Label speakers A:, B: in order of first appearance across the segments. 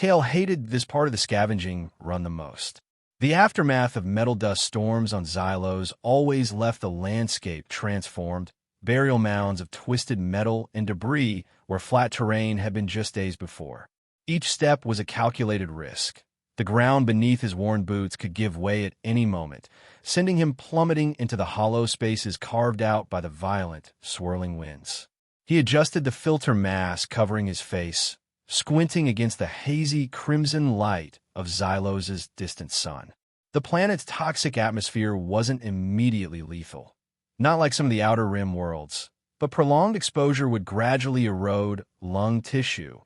A: Kale hated this part of the scavenging run the most. The aftermath of metal dust storms on Xylos always left the landscape transformed, burial mounds of twisted metal and debris where flat terrain had been just days before. Each step was a calculated risk. The ground beneath his worn boots could give way at any moment, sending him plummeting into the hollow spaces carved out by the violent, swirling winds. He adjusted the filter mask covering his face, squinting against the hazy crimson light of Xylos' distant sun. The planet's toxic atmosphere wasn't immediately lethal, not like some of the outer rim worlds, but prolonged exposure would gradually erode lung tissue,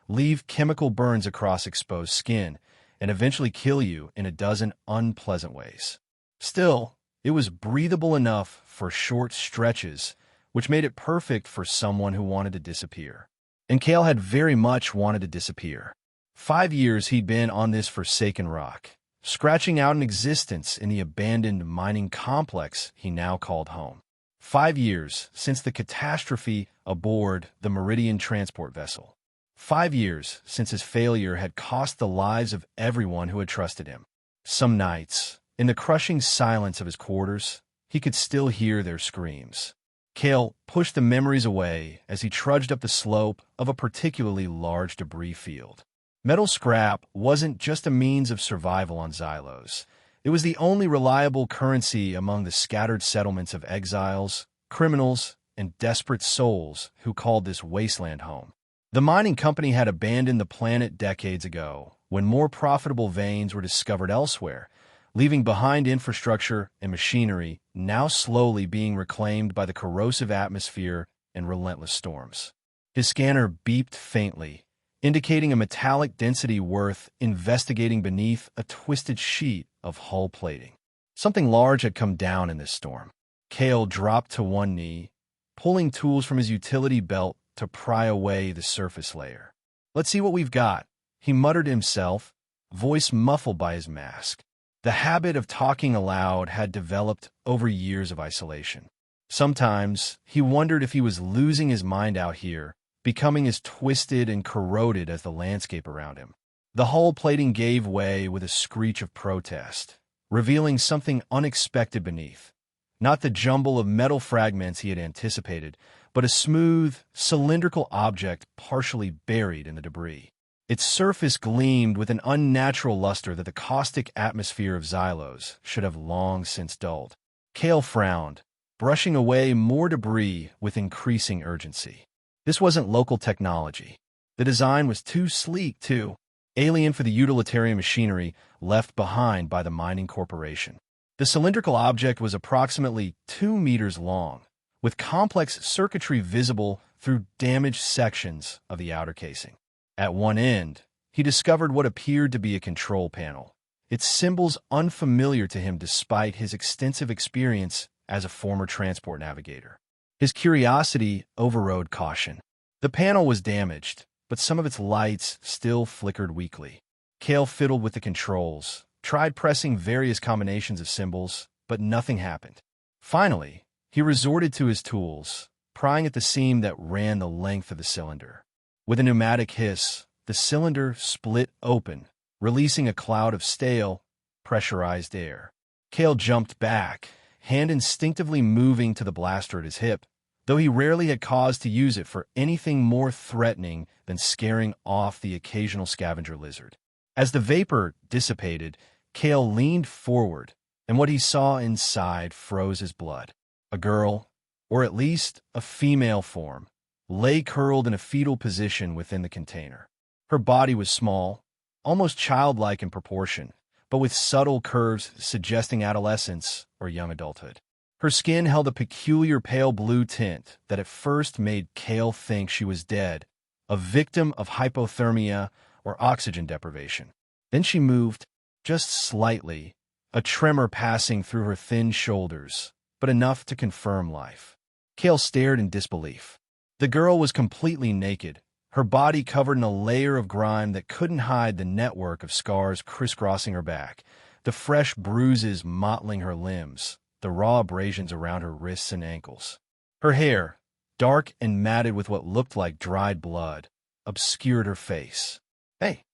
A: leave chemical burns across exposed skin, and eventually kill you in a dozen unpleasant ways. Still, it was breathable enough for short stretches, which made it perfect for someone who wanted to disappear. And Kale had very much wanted to disappear. 5 years he'd been on this forsaken rock, scratching out an existence in the abandoned mining complex he now called home. 5 years since the catastrophe aboard the Meridian transport vessel. 5 years since his failure had cost the lives of everyone who had trusted him. Some nights, in the crushing silence of his quarters, he could still hear their screams. Kale pushed the memories away as he trudged up the slope of a particularly large debris field. Metal scrap wasn't just a means of survival on Xylos. It was the only reliable currency among the scattered settlements of exiles, criminals, and desperate souls who called this wasteland home. The mining company had abandoned the planet decades ago, when more profitable veins were discovered elsewhere, leaving behind infrastructure and machinery now slowly being reclaimed by the corrosive atmosphere and relentless storms. His scanner beeped faintly, indicating a metallic density worth investigating beneath a twisted sheet of hull plating. Something large had come down in this storm. Kale dropped to one knee, pulling tools from his utility belt to pry away the surface layer. "Let's see what we've got," he muttered to himself, voice muffled by his mask. The habit of talking aloud had developed over years of isolation. Sometimes he wondered if he was losing his mind out here, becoming as twisted and corroded as the landscape around him. The hull plating gave way with a screech of protest, revealing something unexpected beneath. Not the jumble of metal fragments he had anticipated, but a smooth, cylindrical object partially buried in the debris. Its surface gleamed with an unnatural luster that the caustic atmosphere of Xylos should have long since dulled. Kale frowned, brushing away more debris with increasing urgency. This wasn't local technology. The design was too sleek, too alien for the utilitarian machinery left behind by the mining corporation. The cylindrical object was approximately 2 meters long, with complex circuitry visible through damaged sections of the outer casing. At one end, he discovered what appeared to be a control panel, its symbols unfamiliar to him despite his extensive experience as a former transport navigator. His curiosity overrode caution. The panel was damaged, but some of its lights still flickered weakly. Kale fiddled with the controls, tried pressing various combinations of symbols, but nothing happened. Finally, he resorted to his tools, prying at the seam that ran the length of the cylinder. With a pneumatic hiss, the cylinder split open, releasing a cloud of stale, pressurized air. Kale jumped back, hand instinctively moving to the blaster at his hip, though he rarely had cause to use it for anything more threatening than scaring off the occasional scavenger lizard. As the vapor dissipated, Kale leaned forward, and what he saw inside froze his blood. A girl, or at least a female form, lay curled in a fetal position within the container. Her body was small, almost childlike in proportion, but with subtle curves suggesting adolescence or young adulthood. Her skin held a peculiar pale blue tint that at first made Kale think she was dead, a victim of hypothermia or oxygen deprivation. Then she moved, just slightly, a tremor passing through her thin shoulders, but enough to confirm life. Kale stared in disbelief. The girl was completely naked, her body covered in a layer of grime that couldn't hide the network of scars crisscrossing her back, the fresh bruises mottling her limbs, the raw abrasions around her wrists and ankles. Her hair, dark and matted with what looked like dried blood, obscured her face. "Hey,"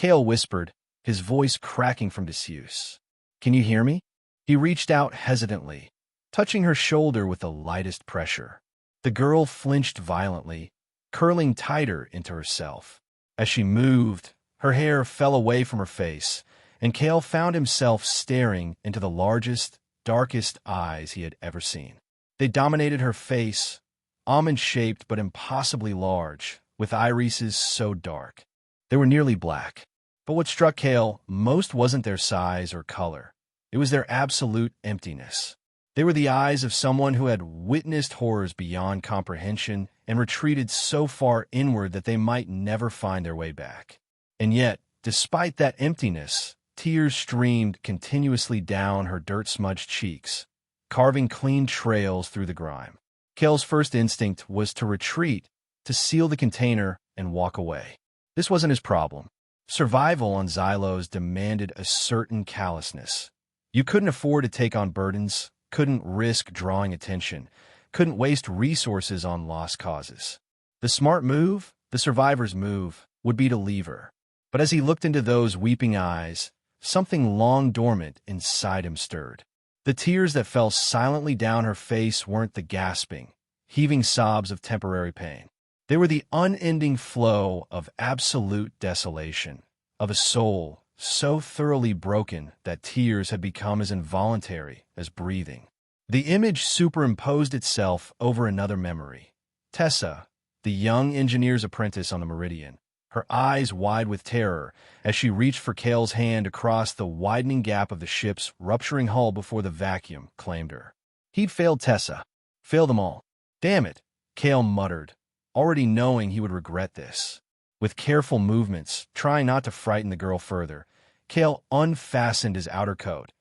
A: Kale whispered, his voice cracking from disuse. "Can you hear me?" He reached out hesitantly, touching her shoulder with the lightest pressure. The girl flinched violently, curling tighter into herself. As she moved, her hair fell away from her face, and Kale found himself staring into the largest, darkest eyes he had ever seen. They dominated her face, almond-shaped but impossibly large, with irises so dark. They were nearly black. But what struck Kale most wasn't their size or color. It was their absolute emptiness. They were the eyes of someone who had witnessed horrors beyond comprehension and retreated so far inward that they might never find their way back. And yet, despite that emptiness, tears streamed continuously down her dirt-smudged cheeks, carving clean trails through the grime. Kale's first instinct was to retreat, to seal the container and walk away. This wasn't his problem. Survival on Xylos demanded a certain callousness. You couldn't afford to take on burdens, couldn't risk drawing attention, couldn't waste resources on lost causes. The smart move, the survivor's move, would be to leave her. But as he looked into those weeping eyes, something long dormant inside him stirred. The tears that fell silently down her face weren't the gasping, heaving sobs of temporary pain. They were the unending flow of absolute desolation, of a soul so thoroughly broken that tears had become as involuntary as breathing. The image superimposed itself over another memory. Tessa, the young engineer's apprentice on the Meridian, her eyes wide with terror as she reached for Kale's hand across the widening gap of the ship's rupturing hull before the vacuum claimed her. He'd failed Tessa. Failed them all. Damn it, Kale muttered, already knowing he would regret this. With careful movements, trying not to frighten the girl further, Kale unfastened his outer coat,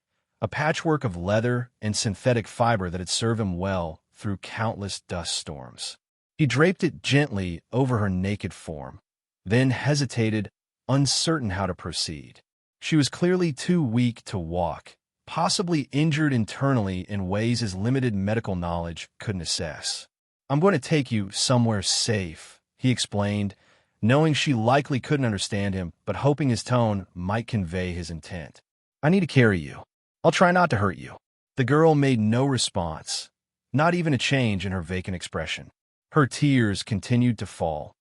A: a patchwork of leather and synthetic fiber that had served him well through countless dust storms. He draped it gently over her naked form, then hesitated, uncertain how to proceed. She was clearly too weak to walk, possibly injured internally in ways his limited medical knowledge couldn't assess. "I'm going to take you somewhere safe," he explained, knowing she likely couldn't understand him, but hoping his tone might convey his intent. "I need to carry you. I'll try not to hurt you." The girl made no response, not even a change in her vacant expression. Her tears continued to fall,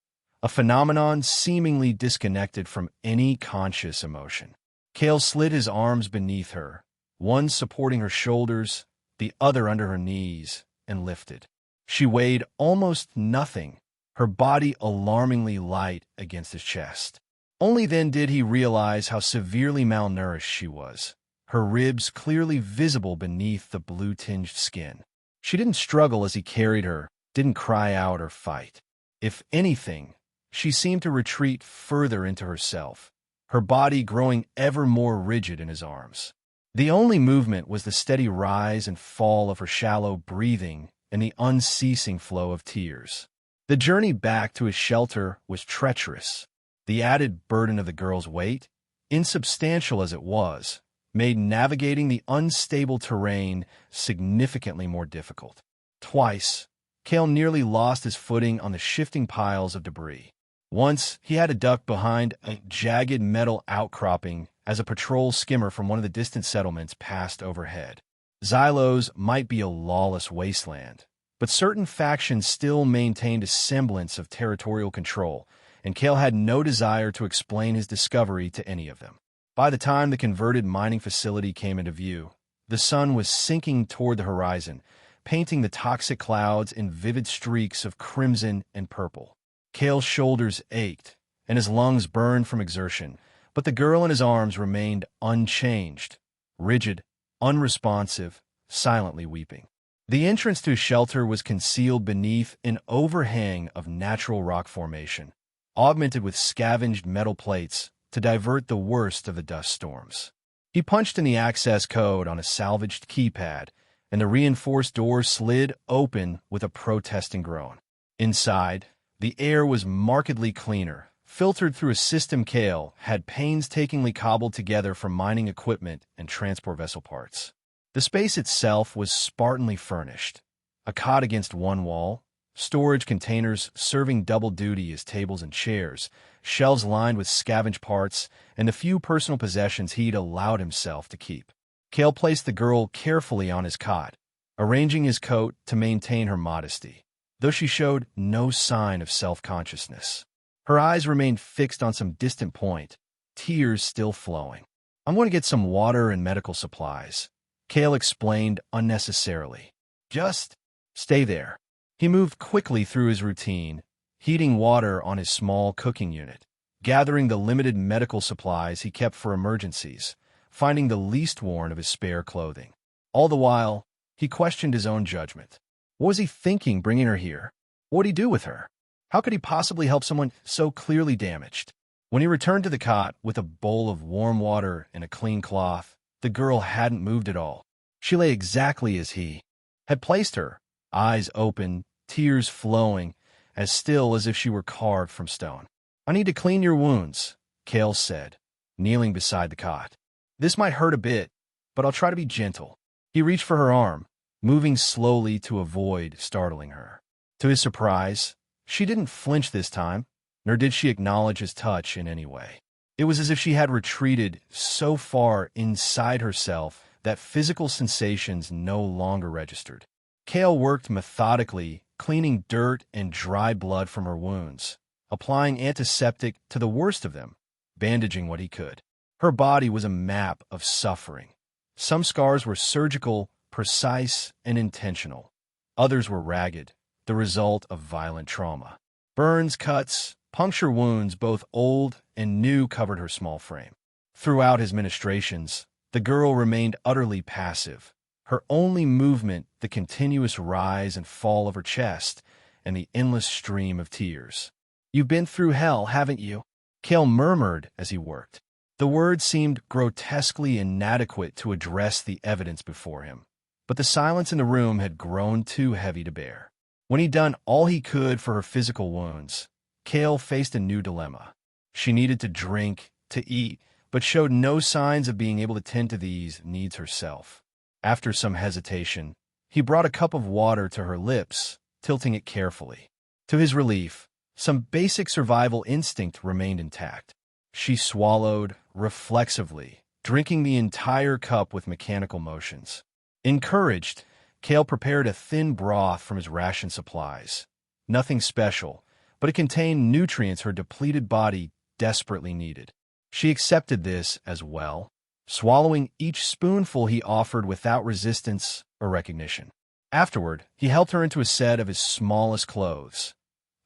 A: a phenomenon seemingly disconnected from any conscious emotion. Kale slid his arms beneath her, one supporting her shoulders, the other under her knees, and lifted. She weighed almost nothing, her body alarmingly light against his chest. Only then did he realize how severely malnourished she was, her ribs clearly visible beneath the blue-tinged skin. She didn't struggle as he carried her, didn't cry out or fight. If anything, she seemed to retreat further into herself, her body growing ever more rigid in his arms. The only movement was the steady rise and fall of her shallow breathing and the unceasing flow of tears. The journey back to his shelter was treacherous. The added burden of the girl's weight, insubstantial as it was, made navigating the unstable terrain significantly more difficult. Twice, Kale nearly lost his footing on the shifting piles of debris. Once, he had to duck behind a jagged metal outcropping as a patrol skimmer from one of the distant settlements passed overhead. Xylos might be a lawless wasteland, but certain factions still maintained a semblance of territorial control, and Kale had no desire to explain his discovery to any of them. By the time the converted mining facility came into view, the sun was sinking toward the horizon, painting the toxic clouds in vivid streaks of crimson and purple. Kale's shoulders ached, and his lungs burned from exertion, but the girl in his arms remained unchanged, rigid, unresponsive, silently weeping. The entrance to his shelter was concealed beneath an overhang of natural rock formation, augmented with scavenged metal plates to divert the worst of the dust storms. He punched in the access code on a salvaged keypad, and the reinforced door slid open with a protesting groan. Inside, the air was markedly cleaner, filtered through a system Kale had painstakingly cobbled together from mining equipment and transport vessel parts. The space itself was spartanly furnished. A cot against one wall, storage containers serving double duty as tables and chairs, shelves lined with scavenged parts, and the few personal possessions he'd allowed himself to keep. Cale placed the girl carefully on his cot, arranging his coat to maintain her modesty, though she showed no sign of self-consciousness. Her eyes remained fixed on some distant point, tears still flowing. "I'm going to get some water and medical supplies," Cale explained unnecessarily. "Just stay there." He moved quickly through his routine, heating water on his small cooking unit, gathering the limited medical supplies he kept for emergencies, finding the least worn of his spare clothing. All the while, he questioned his own judgment. What was he thinking bringing her here? What would he do with her? How could he possibly help someone so clearly damaged? When he returned to the cot with a bowl of warm water and a clean cloth, the girl hadn't moved at all. She lay exactly as he had placed her, eyes open, tears flowing, as still as if she were carved from stone. "I need to clean your wounds," Cale said, kneeling beside the cot. "This might hurt a bit, but I'll try to be gentle." He reached for her arm, moving slowly to avoid startling her. To his surprise, she didn't flinch this time, nor did she acknowledge his touch in any way. It was as if she had retreated so far inside herself that physical sensations no longer registered. Cale worked methodically, cleaning dirt and dry blood from her wounds, applying antiseptic to the worst of them, bandaging what he could. Her body was a map of suffering. Some scars were surgical, precise, and intentional. Others were ragged, the result of violent trauma. Burns, cuts, puncture wounds, both old and new, covered her small frame. Throughout his ministrations, the girl remained utterly passive, her only movement the continuous rise and fall of her chest and the endless stream of tears. "You've been through hell, haven't you?" Cale murmured as he worked. The words seemed grotesquely inadequate to address the evidence before him, but the silence in the room had grown too heavy to bear. When he'd done all he could for her physical wounds, Cale faced a new dilemma. She needed to drink, to eat, but showed no signs of being able to tend to these needs herself. After some hesitation, he brought a cup of water to her lips, tilting it carefully. To his relief, some basic survival instinct remained intact. She swallowed reflexively, drinking the entire cup with mechanical motions. Encouraged, Cale prepared a thin broth from his ration supplies. Nothing special, but it contained nutrients her depleted body desperately needed. She accepted this as well, swallowing each spoonful he offered without resistance or recognition. Afterward, he helped her into a set of his smallest clothes,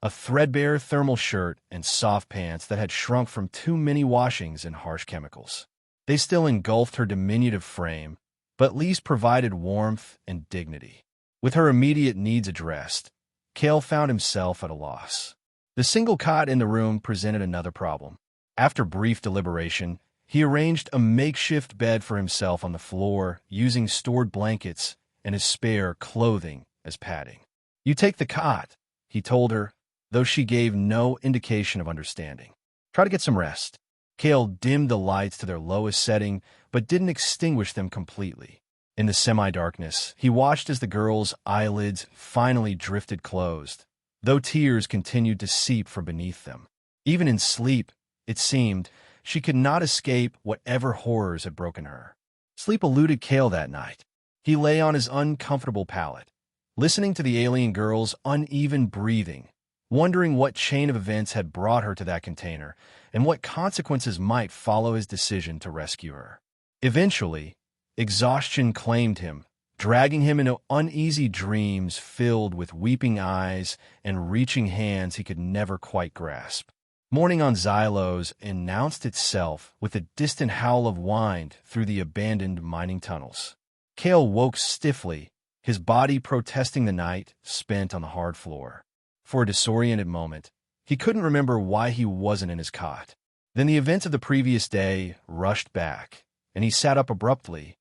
A: a threadbare thermal shirt and soft pants that had shrunk from too many washings and harsh chemicals. They still engulfed her diminutive frame, but at least provided warmth and dignity. With her immediate needs addressed, Cale found himself at a loss. The single cot in the room presented another problem. After brief deliberation, he arranged a makeshift bed for himself on the floor, using stored blankets and his spare clothing as padding. "You take the cot," he told her, though she gave no indication of understanding. "Try to get some rest." Cale dimmed the lights to their lowest setting, but didn't extinguish them completely. In the semi-darkness, he watched as the girl's eyelids finally drifted closed, though tears continued to seep from beneath them. Even in sleep, it seemed, she could not escape whatever horrors had broken her. Sleep eluded Cale that night. He lay on his uncomfortable pallet, listening to the alien girl's uneven breathing, wondering what chain of events had brought her to that container and what consequences might follow his decision to rescue her. Eventually, exhaustion claimed him, dragging him into uneasy dreams filled with weeping eyes and reaching hands he could never quite grasp. Morning on Xylos announced itself with a distant howl of wind through the abandoned mining tunnels. Cale woke stiffly, his body protesting the night spent on the hard floor. For a disoriented moment, he couldn't remember why he wasn't in his cot. Then the events of the previous day rushed back, and he sat up abruptly,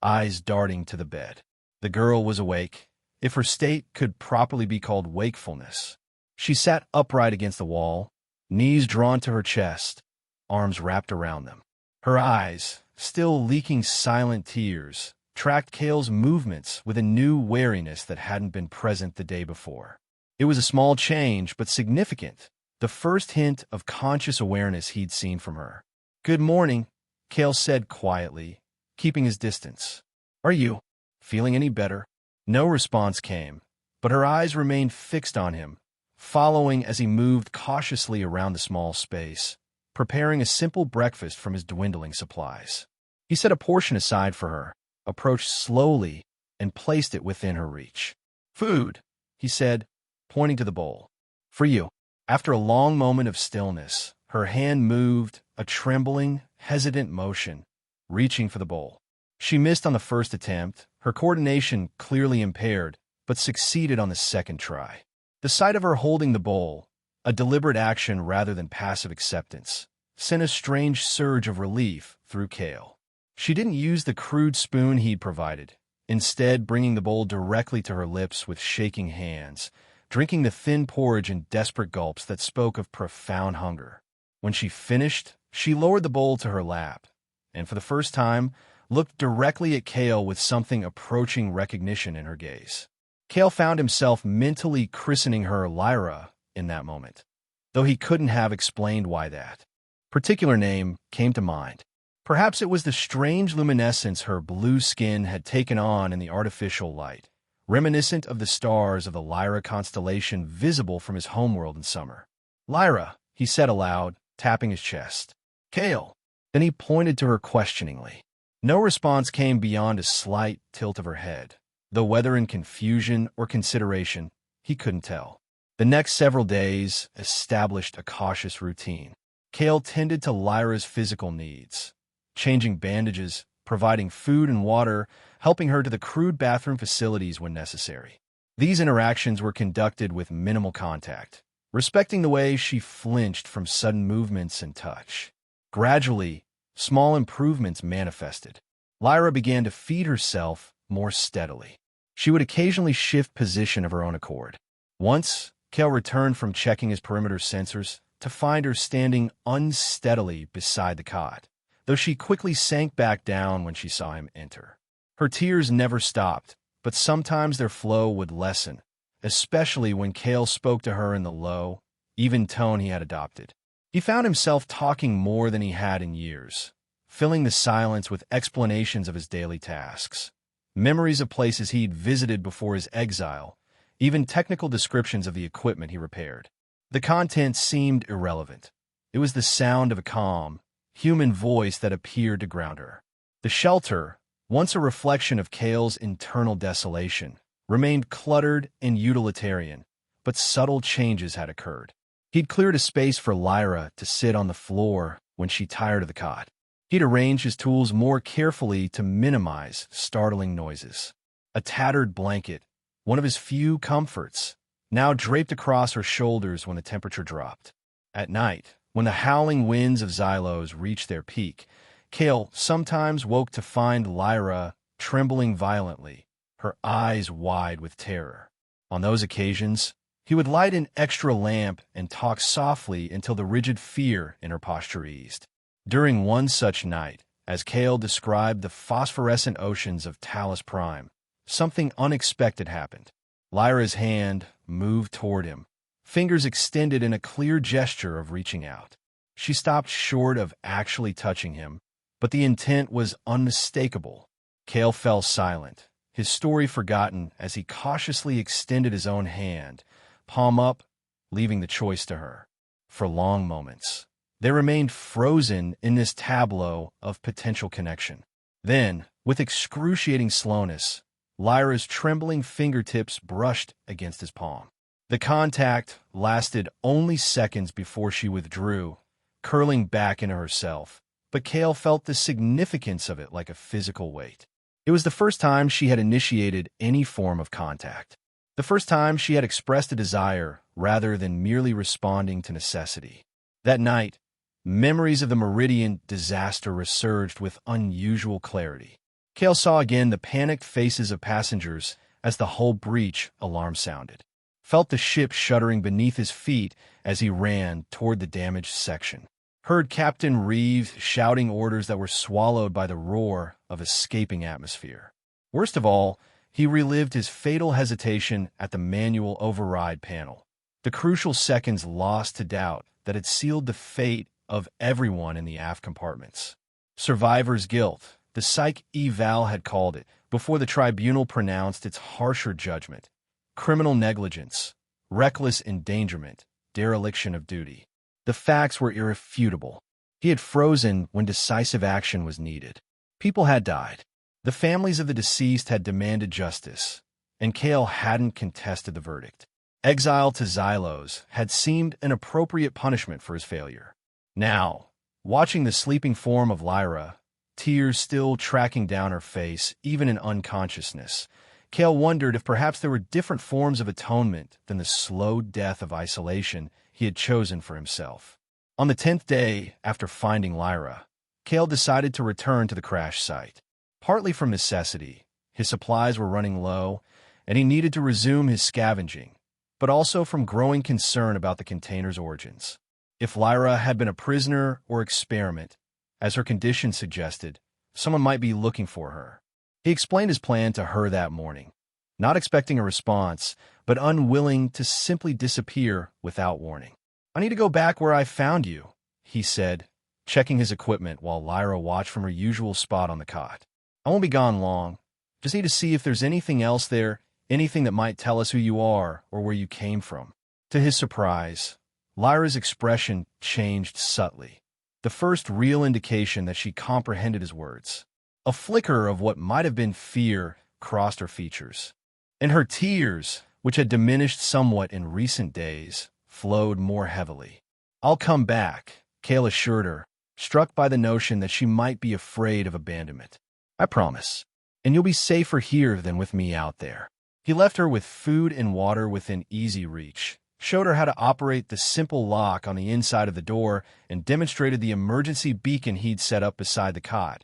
A: eyes darting to the bed. The girl was awake, if her state could properly be called wakefulness. She sat upright against the wall, knees drawn to her chest, arms wrapped around them. Her eyes, still leaking silent tears, tracked Cale's movements with a new wariness that hadn't been present the day before. It was a small change, but significant. The first hint of conscious awareness he'd seen from her. "Good morning," Cale said quietly, keeping his distance. "Are you feeling any better?" No response came, but her eyes remained fixed on him, following as he moved cautiously around the small space, preparing a simple breakfast from his dwindling supplies. He set a portion aside for her, approached slowly, and placed it within her reach. "Food," he said, pointing to the bowl. "For you." After a long moment of stillness, her hand moved, a trembling, hesitant motion, reaching for the bowl. She missed on the first attempt, her coordination clearly impaired, but succeeded on the second try. The sight of her holding the bowl, a deliberate action rather than passive acceptance, sent a strange surge of relief through Cale. She didn't use the crude spoon he'd provided, instead bringing the bowl directly to her lips with shaking hands, drinking the thin porridge in desperate gulps that spoke of profound hunger. When she finished, she lowered the bowl to her lap, and for the first time, looked directly at Cale with something approaching recognition in her gaze. Cale found himself mentally christening her Lyra in that moment, though he couldn't have explained why that particular name came to mind. Perhaps it was the strange luminescence her blue skin had taken on in the artificial light, reminiscent of the stars of the Lyra constellation visible from his homeworld in summer. "Lyra," he said aloud, tapping his chest. "Cale." Then he pointed to her questioningly. No response came beyond a slight tilt of her head, though whether in confusion or consideration, he couldn't tell. The next several days established a cautious routine. Cale tended to Lyra's physical needs, changing bandages, providing food and water, helping her to the crude bathroom facilities when necessary. These interactions were conducted with minimal contact, respecting the way she flinched from sudden movements and touch. Gradually, small improvements manifested. Lyra began to feed herself more steadily. She would occasionally shift position of her own accord. Once, Cale returned from checking his perimeter sensors to find her standing unsteadily beside the cot, though she quickly sank back down when she saw him enter. Her tears never stopped, but sometimes their flow would lessen, especially when Cale spoke to her in the low, even tone he had adopted. He found himself talking more than he had in years, filling the silence with explanations of his daily tasks, memories of places he'd visited before his exile, even technical descriptions of the equipment he repaired. The content seemed irrelevant. It was the sound of a calm, human voice that appeared to ground her. The shelter, once a reflection of Cale's internal desolation, remained cluttered and utilitarian, but subtle changes had occurred. He'd cleared a space for Lyra to sit on the floor when she tired of the cot. He'd arranged his tools more carefully to minimize startling noises. A tattered blanket, one of his few comforts, now draped across her shoulders when the temperature dropped. At night, when the howling winds of Xylos reached their peak, Cale sometimes woke to find Lyra trembling violently, her eyes wide with terror. On those occasions, he would light an extra lamp and talk softly until the rigid fear in her posture eased. During one such night, as Cale described the phosphorescent oceans of Talos Prime, something unexpected happened. Lyra's hand moved toward him, fingers extended in a clear gesture of reaching out. She stopped short of actually touching him, but the intent was unmistakable. Cale fell silent, his story forgotten as he cautiously extended his own hand, palm up, leaving the choice to her. For long moments, they remained frozen in this tableau of potential connection. Then, with excruciating slowness, Lyra's trembling fingertips brushed against his palm. The contact lasted only seconds before she withdrew, curling back into herself, but Cale felt the significance of it like a physical weight. It was the first time she had initiated any form of contact. The first time she had expressed a desire rather than merely responding to necessity. That night, memories of the Meridian disaster resurged with unusual clarity. Cale saw again the panicked faces of passengers as the hull breach alarm sounded, felt the ship shuddering beneath his feet as he ran toward the damaged section, heard Captain Reeves shouting orders that were swallowed by the roar of escaping atmosphere. Worst of all, he relived his fatal hesitation at the manual override panel. The crucial seconds lost to doubt that had sealed the fate of everyone in the aft compartments. Survivor's guilt, the psych eval had called it, before the tribunal pronounced its harsher judgment. Criminal negligence, reckless endangerment, dereliction of duty. The facts were irrefutable. He had frozen when decisive action was needed. People had died. The families of the deceased had demanded justice, and Cale hadn't contested the verdict. Exile to Xylos had seemed an appropriate punishment for his failure. Now, watching the sleeping form of Lyra, tears still tracking down her face, even in unconsciousness, Cale wondered if perhaps there were different forms of atonement than the slow death of isolation he had chosen for himself. On the 10th day after finding Lyra, Cale decided to return to the crash site. Partly from necessity, his supplies were running low, and he needed to resume his scavenging, but also from growing concern about the container's origins. If Lyra had been a prisoner or experiment, as her condition suggested, someone might be looking for her. He explained his plan to her that morning, not expecting a response, but unwilling to simply disappear without warning. "I need to go back where I found you," he said, checking his equipment while Lyra watched from her usual spot on the cot. "I won't be gone long. Just need to see if there's anything else there, anything that might tell us who you are or where you came from." To his surprise, Lyra's expression changed subtly, the first real indication that she comprehended his words. A flicker of what might have been fear crossed her features, and her tears, which had diminished somewhat in recent days, flowed more heavily. "I'll come back," Cale assured her, struck by the notion that she might be afraid of abandonment. "I promise. And you'll be safer here than with me out there." He left her with food and water within easy reach, showed her how to operate the simple lock on the inside of the door, and demonstrated the emergency beacon he'd set up beside the cot,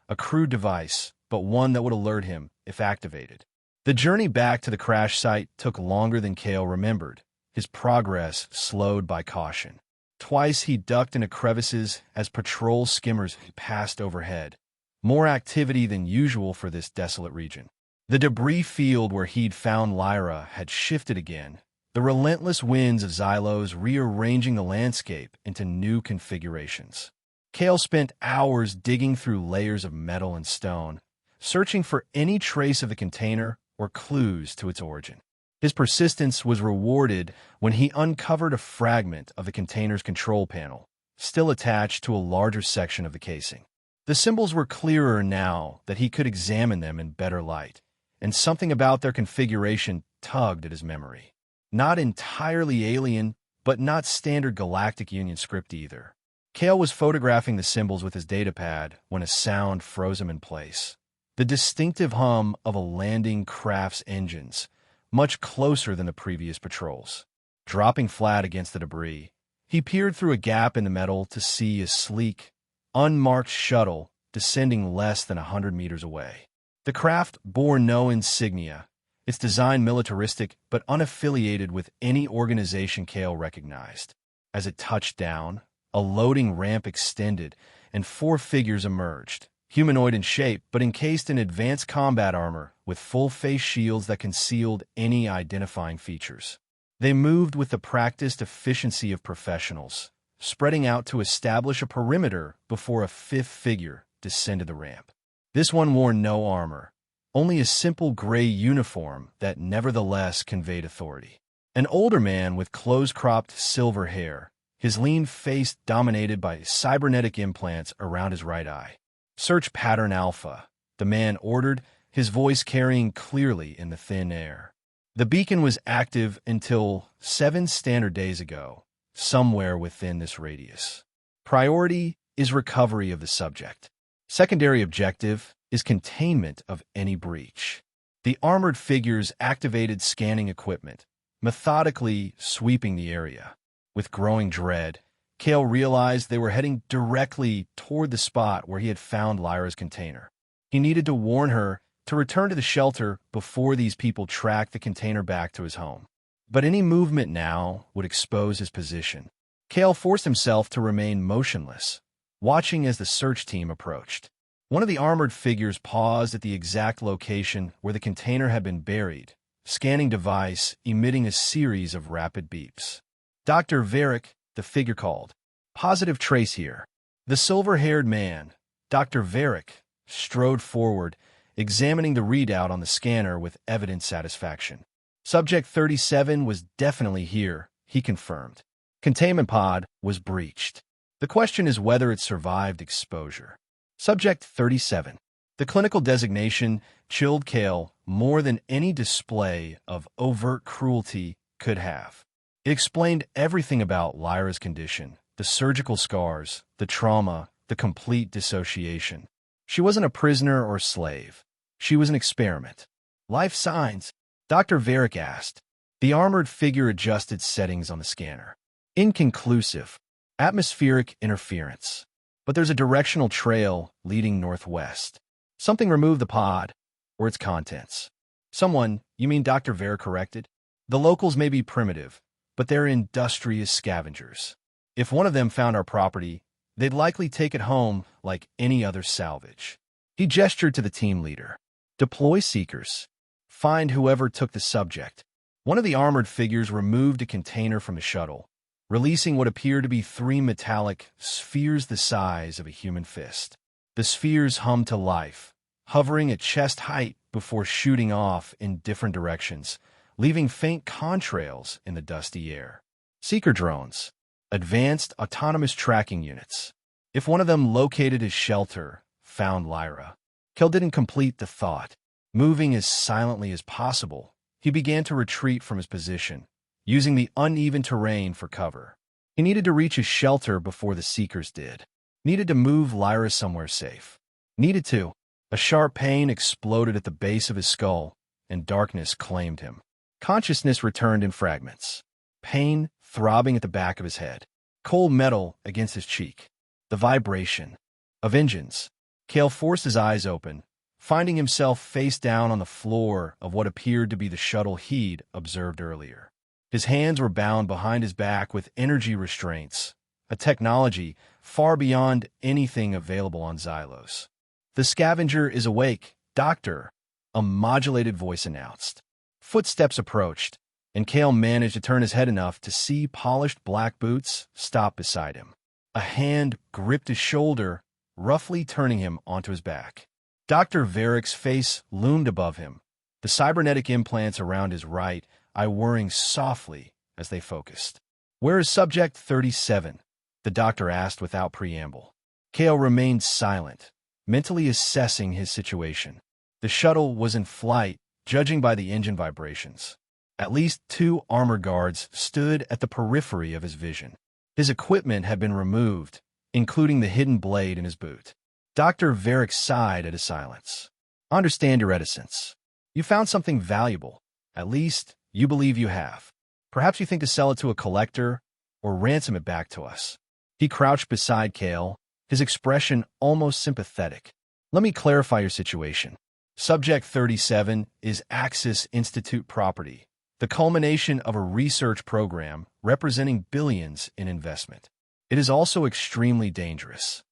A: a crude device, but one that would alert him if activated. The journey back to the crash site took longer than Cale remembered, his progress slowed by caution. Twice he ducked into crevices as patrol skimmers passed overhead, more activity than usual for this desolate region. The debris field where he'd found Lyra had shifted again, the relentless winds of Xylos rearranging the landscape into new configurations. Cale spent hours digging through layers of metal and stone, searching for any trace of the container or clues to its origin. His persistence was rewarded when he uncovered a fragment of the container's control panel, still attached to a larger section of the casing. The symbols were clearer now that he could examine them in better light, and something about their configuration tugged at his memory. Not entirely alien, but not standard Galactic Union script either. Cale was photographing the symbols with his datapad when a sound froze him in place. The distinctive hum of a landing craft's engines, much closer than the previous patrols. Dropping flat against the debris, he peered through a gap in the metal to see a sleek, unmarked shuttle descending less than 100 meters away. The craft bore no insignia, its design militaristic but unaffiliated with any organization Cale recognized. As it touched down, a loading ramp extended, and 4 figures emerged, humanoid in shape but encased in advanced combat armor with full face shields that concealed any identifying features. They moved with the practiced efficiency of professionals, spreading out to establish a perimeter before a 5th figure descended the ramp. This one wore no armor, only a simple gray uniform that nevertheless conveyed authority. An older man with close-cropped silver hair, his lean face dominated by cybernetic implants around his right eye. "Search pattern Alpha," the man ordered, his voice carrying clearly in the thin air. The beacon was active until 7 standard days ago, somewhere within this radius. Priority is recovery of the subject. Secondary objective is containment of any breach. The armored figures activated scanning equipment, methodically sweeping the area. With growing dread, Cale realized they were heading directly toward the spot where he had found Lyra's container. He needed to warn her to return to the shelter before these people tracked the container back to his home. But any movement now would expose his position. Cale forced himself to remain motionless, watching as the search team approached. One of the armored figures paused at the exact location where the container had been buried, scanning device emitting a series of rapid beeps. "Dr. Varick," the figure called. "Positive trace here." The silver-haired man, Dr. Varick, strode forward, examining the readout on the scanner with evident satisfaction. Subject 37 was definitely here, he confirmed. Containment pod was breached. The question is whether it survived exposure. Subject 37. The clinical designation chilled Kale more than any display of overt cruelty could have. It explained everything about Lyra's condition, the surgical scars, the trauma, the complete dissociation. She wasn't a prisoner or slave. She was an experiment. "Life signs?" Dr. Varick asked. The armored figure adjusted settings on the scanner. "Inconclusive. Atmospheric interference. But there's a directional trail leading northwest. Something removed the pod, or its contents." "Someone, you mean?" Dr. Varick corrected. "The locals may be primitive, but they're industrious scavengers. If one of them found our property, they'd likely take it home like any other salvage." He gestured to the team leader. "Deploy seekers. Find whoever took the subject." One of the armored figures removed a container from the shuttle, releasing what appeared to be 3 metallic spheres the size of a human fist. The spheres hummed to life, hovering at chest height before shooting off in different directions, leaving faint contrails in the dusty air. Seeker drones. Advanced autonomous tracking units. If one of them located his shelter, found Lyra. Kel didn't complete the thought. Moving as silently as possible, he began to retreat from his position, using the uneven terrain for cover. He needed to reach his shelter before the Seekers did. Needed to move Lyra somewhere safe. Needed to. A sharp pain exploded at the base of his skull, and darkness claimed him. Consciousness returned in fragments. Pain throbbing at the back of his head. Cold metal against his cheek. The vibration of engines. Kale forced his eyes open, finding himself face down on the floor of what appeared to be the shuttle he'd observed earlier. His hands were bound behind his back with energy restraints, a technology far beyond anything available on Xylos. "The scavenger is awake, Doctor," a modulated voice announced. Footsteps approached, and Kale managed to turn his head enough to see polished black boots stop beside him. A hand gripped his shoulder, roughly turning him onto his back. Dr. Varick's face loomed above him, the cybernetic implants around his right eye whirring softly as they focused. "Where is Subject 37? The doctor asked without preamble. Kale remained silent, mentally assessing his situation. The shuttle was in flight, judging by the engine vibrations. At least 2 armored guards stood at the periphery of his vision. His equipment had been removed, including the hidden blade in his boot. Dr. Varick sighed at his silence. "Understand your reticence. You found something valuable. At least, you believe you have. Perhaps you think to sell it to a collector or ransom it back to us." He crouched beside Kale, his expression almost sympathetic. "Let me clarify your situation. Subject 37 is Axis Institute property, the culmination of a research program representing billions in investment. It is also extremely dangerous."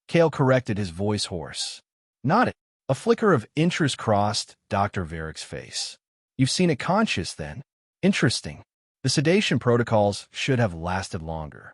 A: Kale corrected, his voice hoarse. "Not it." A flicker of interest crossed Dr. Varick's face. "You've seen it conscious, then? Interesting. The sedation protocols should have lasted longer."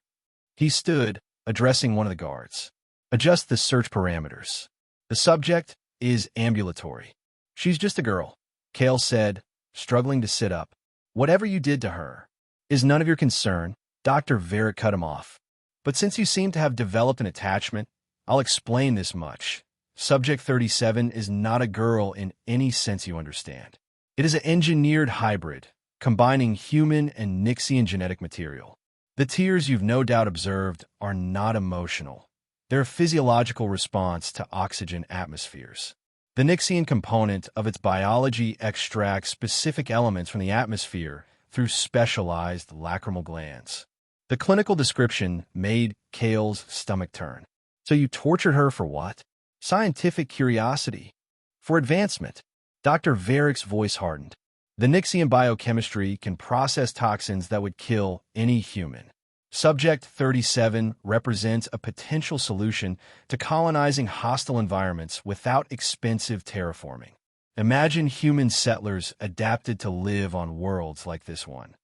A: He stood, addressing one of the guards. "Adjust the search parameters. The subject is ambulatory." "She's just a girl," Kale said, struggling to sit up. "Whatever you did to her is none of your concern." Dr. Varick cut him off. "But since you seem to have developed an attachment, I'll explain this much. Subject 37 is not a girl in any sense you understand. It is an engineered hybrid, combining human and Nixian genetic material. The tears you've no doubt observed are not emotional. They're a physiological response to oxygen atmospheres. The Nixian component of its biology extracts specific elements from the atmosphere through specialized lacrimal glands." The clinical description made Kale's stomach turn. "So you tortured her for what?" "Scientific curiosity. For advancement." Dr. Varick's voice hardened. "The Nixian biochemistry can process toxins that would kill any human. Subject 37 represents a potential solution to colonizing hostile environments without expensive terraforming. Imagine human settlers adapted to live on worlds like this one.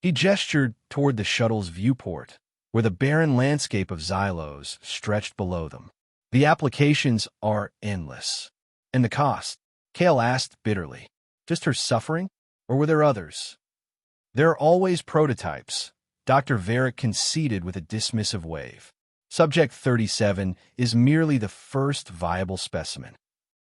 A: He gestured toward the shuttle's viewport, where the barren landscape of Xylos stretched below them. The applications are endless. And the cost? Kale asked bitterly. Just her suffering? Or were there others? There are always prototypes, Dr. Varick conceded with a dismissive wave. Subject 37 is merely the first viable specimen.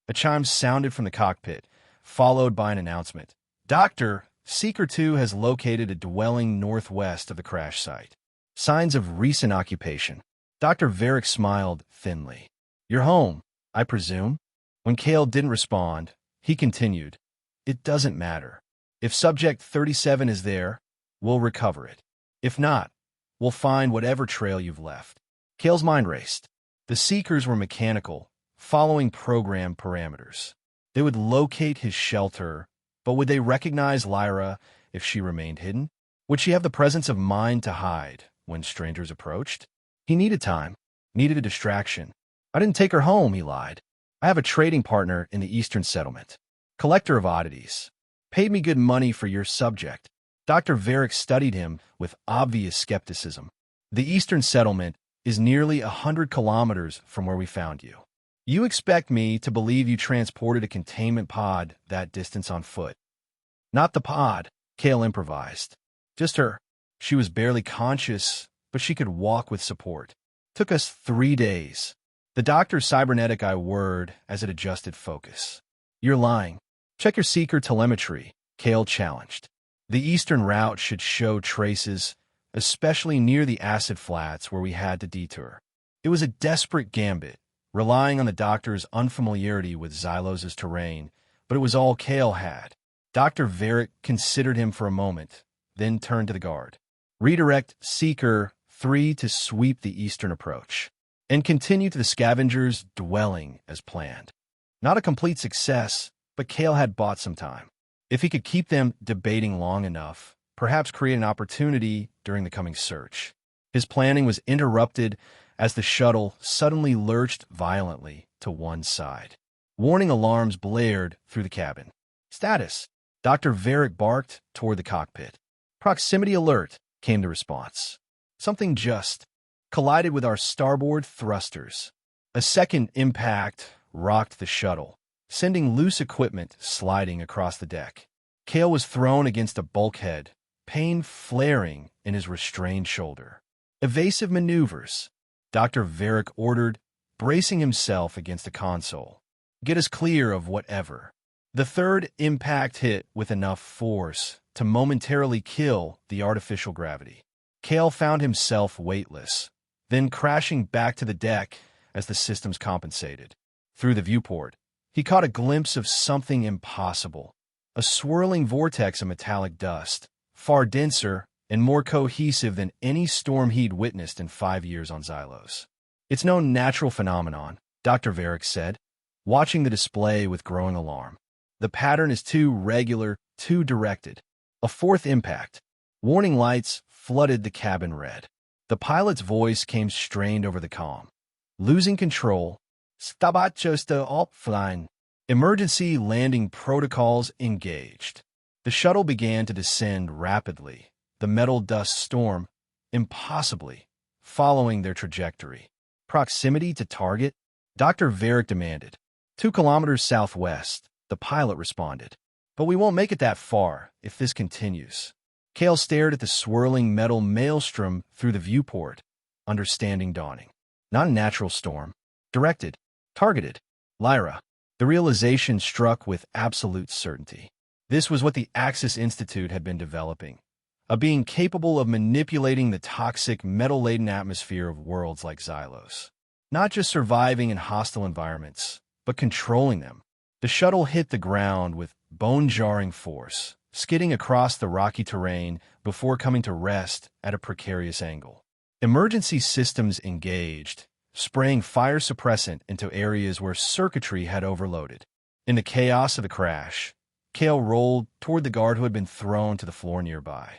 A: A chime sounded from the cockpit, followed by an announcement. Doctor, Seeker 2 has located a dwelling northwest of the crash site. Signs of recent occupation. Dr. Varick smiled thinly. You're home, I presume? When Kale didn't respond, he continued. It doesn't matter. If Subject 37 is there, we'll recover it. If not, we'll find whatever trail you've left. Kale's mind raced. The Seekers were mechanical, following program parameters. They would locate his shelter, but would they recognize Lyra if she remained hidden? Would she have the presence of mind to hide when strangers approached? He needed time, needed a distraction. I didn't take her home, he lied. I have a trading partner in the Eastern Settlement. Collector of oddities. Paid me good money for your subject. Dr. Varick studied him with obvious skepticism. The Eastern Settlement is nearly 100 kilometers from where we found you. You expect me to believe you transported a containment pod that distance on foot. Not the pod, Kale improvised. Just her. She was barely conscious, but she could walk with support. Took us 3 days. The doctor's cybernetic eye whirred as it adjusted focus. You're lying. Check your Seeker telemetry, Kale challenged. The eastern route should show traces, especially near the acid flats where we had to detour. It was a desperate gambit, relying on the doctor's unfamiliarity with Xylos' terrain, but it was all Kale had. Dr. Varick considered him for a moment, then turned to the guard. Redirect Seeker 3 to sweep the eastern approach, and continue to the scavenger's dwelling as planned. Not a complete success, but Kale had bought some time. If he could keep them debating long enough, perhaps create an opportunity during the coming search. His planning was interrupted as the shuttle suddenly lurched violently to one side. Warning alarms blared through the cabin. Status. Dr. Varick barked toward the cockpit. Proximity alert, came the response. Something just collided with our starboard thrusters. A second impact rocked the shuttle, sending loose equipment sliding across the deck. Kale was thrown against a bulkhead, pain flaring in his restrained shoulder. Evasive maneuvers, Dr. Varick ordered, bracing himself against the console. Get us clear of whatever. The third impact hit with enough force to momentarily kill the artificial gravity. Kale found himself weightless, then crashing back to the deck as the systems compensated. Through the viewport, he caught a glimpse of something impossible, a swirling vortex of metallic dust, far denser and more cohesive than any storm he'd witnessed in 5 years on Xylos. It's no natural phenomenon, Dr. Varick said, watching the display with growing alarm. The pattern is too regular, too directed. A fourth impact. Warning lights flooded the cabin red. The pilot's voice came strained over the comm. Losing control. Stabachosta offline. Emergency landing protocols engaged. The shuttle began to descend rapidly, the metal dust storm, impossibly, following their trajectory. Proximity to target? Dr. Varick demanded. 2 kilometers southwest, the pilot responded. But we won't make it that far if this continues. Kale stared at the swirling metal maelstrom through the viewport, understanding dawning. Not a natural storm. Directed. Targeted. Lyra. The realization struck with absolute certainty. This was what the Axis Institute had been developing, a being capable of manipulating the toxic, metal-laden atmosphere of worlds like Xylos. Not just surviving in hostile environments, but controlling them. The shuttle hit the ground with bone-jarring force, skidding across the rocky terrain before coming to rest at a precarious angle. Emergency systems engaged, spraying fire suppressant into areas where circuitry had overloaded. In the chaos of the crash, Kale rolled toward the guard who had been thrown to the floor nearby.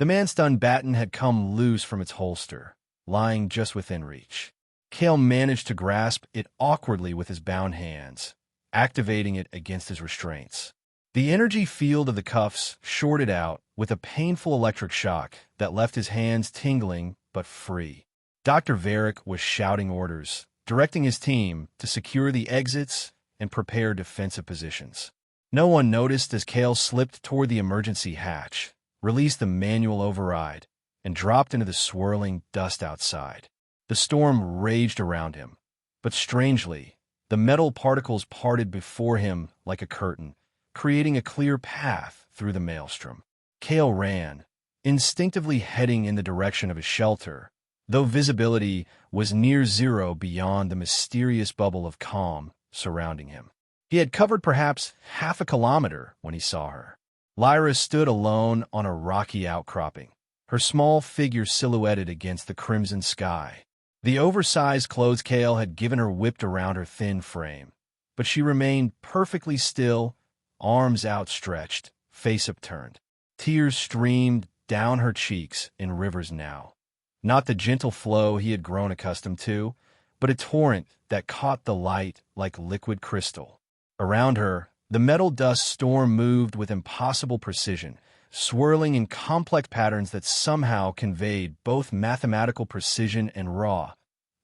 A: The man-stun baton had come loose from its holster, lying just within reach. Cale managed to grasp it awkwardly with his bound hands, activating it against his restraints. The energy field of the cuffs shorted out with a painful electric shock that left his hands tingling but free. Dr. Varick was shouting orders, directing his team to secure the exits and prepare defensive positions. No one noticed as Cale slipped toward the emergency hatch, released the manual override, and dropped into the swirling dust outside. The storm raged around him, but strangely, the metal particles parted before him like a curtain, creating a clear path through the maelstrom. Cale ran, instinctively heading in the direction of his shelter, though visibility was near zero beyond the mysterious bubble of calm surrounding him. He had covered perhaps half a kilometer when he saw her. Lyra stood alone on a rocky outcropping, her small figure silhouetted against the crimson sky. The oversized clothes Cale had given her whipped around her thin frame, but she remained perfectly still, arms outstretched, face upturned. Tears streamed down her cheeks in rivers now. Not the gentle flow he had grown accustomed to, but a torrent that caught the light like liquid crystal. Around her, the metal dust storm moved with impossible precision, swirling in complex patterns that somehow conveyed both mathematical precision and raw,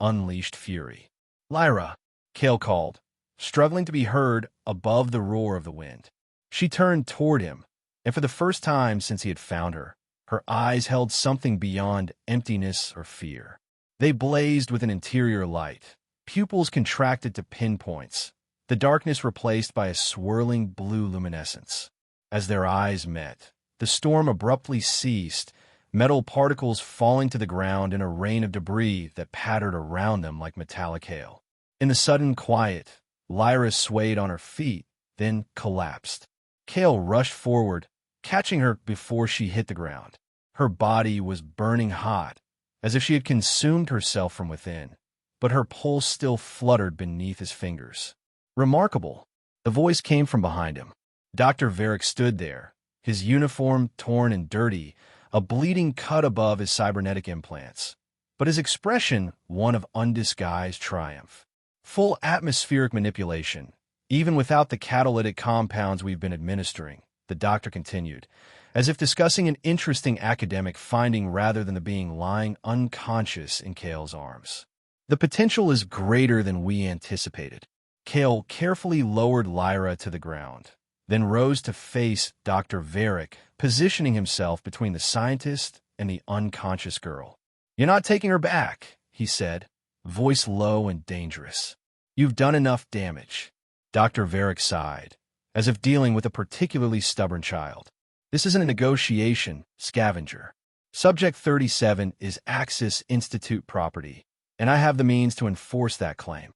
A: unleashed fury. "Lyra," Cale called, struggling to be heard above the roar of the wind. She turned toward him, and for the first time since he had found her, her eyes held something beyond emptiness or fear. They blazed with an interior light, pupils contracted to pinpoints, the darkness replaced by a swirling blue luminescence. As their eyes met, the storm abruptly ceased, metal particles falling to the ground in a rain of debris that pattered around them like metallic hail. In the sudden quiet, Lyra swayed on her feet, then collapsed. Cale rushed forward, catching her before she hit the ground. Her body was burning hot, as if she had consumed herself from within, but her pulse still fluttered beneath his fingers. "Remarkable." The voice came from behind him. Dr. Varick stood there, his uniform torn and dirty, a bleeding cut above his cybernetic implants, but his expression one of undisguised triumph. "Full atmospheric manipulation, even without the catalytic compounds we've been administering," the doctor continued, as if discussing an interesting academic finding rather than the being lying unconscious in Cale's arms. "The potential is greater than we anticipated." Cale carefully lowered Lyra to the ground, then rose to face Dr. Varick, positioning himself between the scientist and the unconscious girl. "You're not taking her back," he said, voice low and dangerous. "You've done enough damage." Dr. Varick sighed, as if dealing with a particularly stubborn child. "This isn't a negotiation, scavenger. Subject 37 is Axis Institute property, and I have the means to enforce that claim."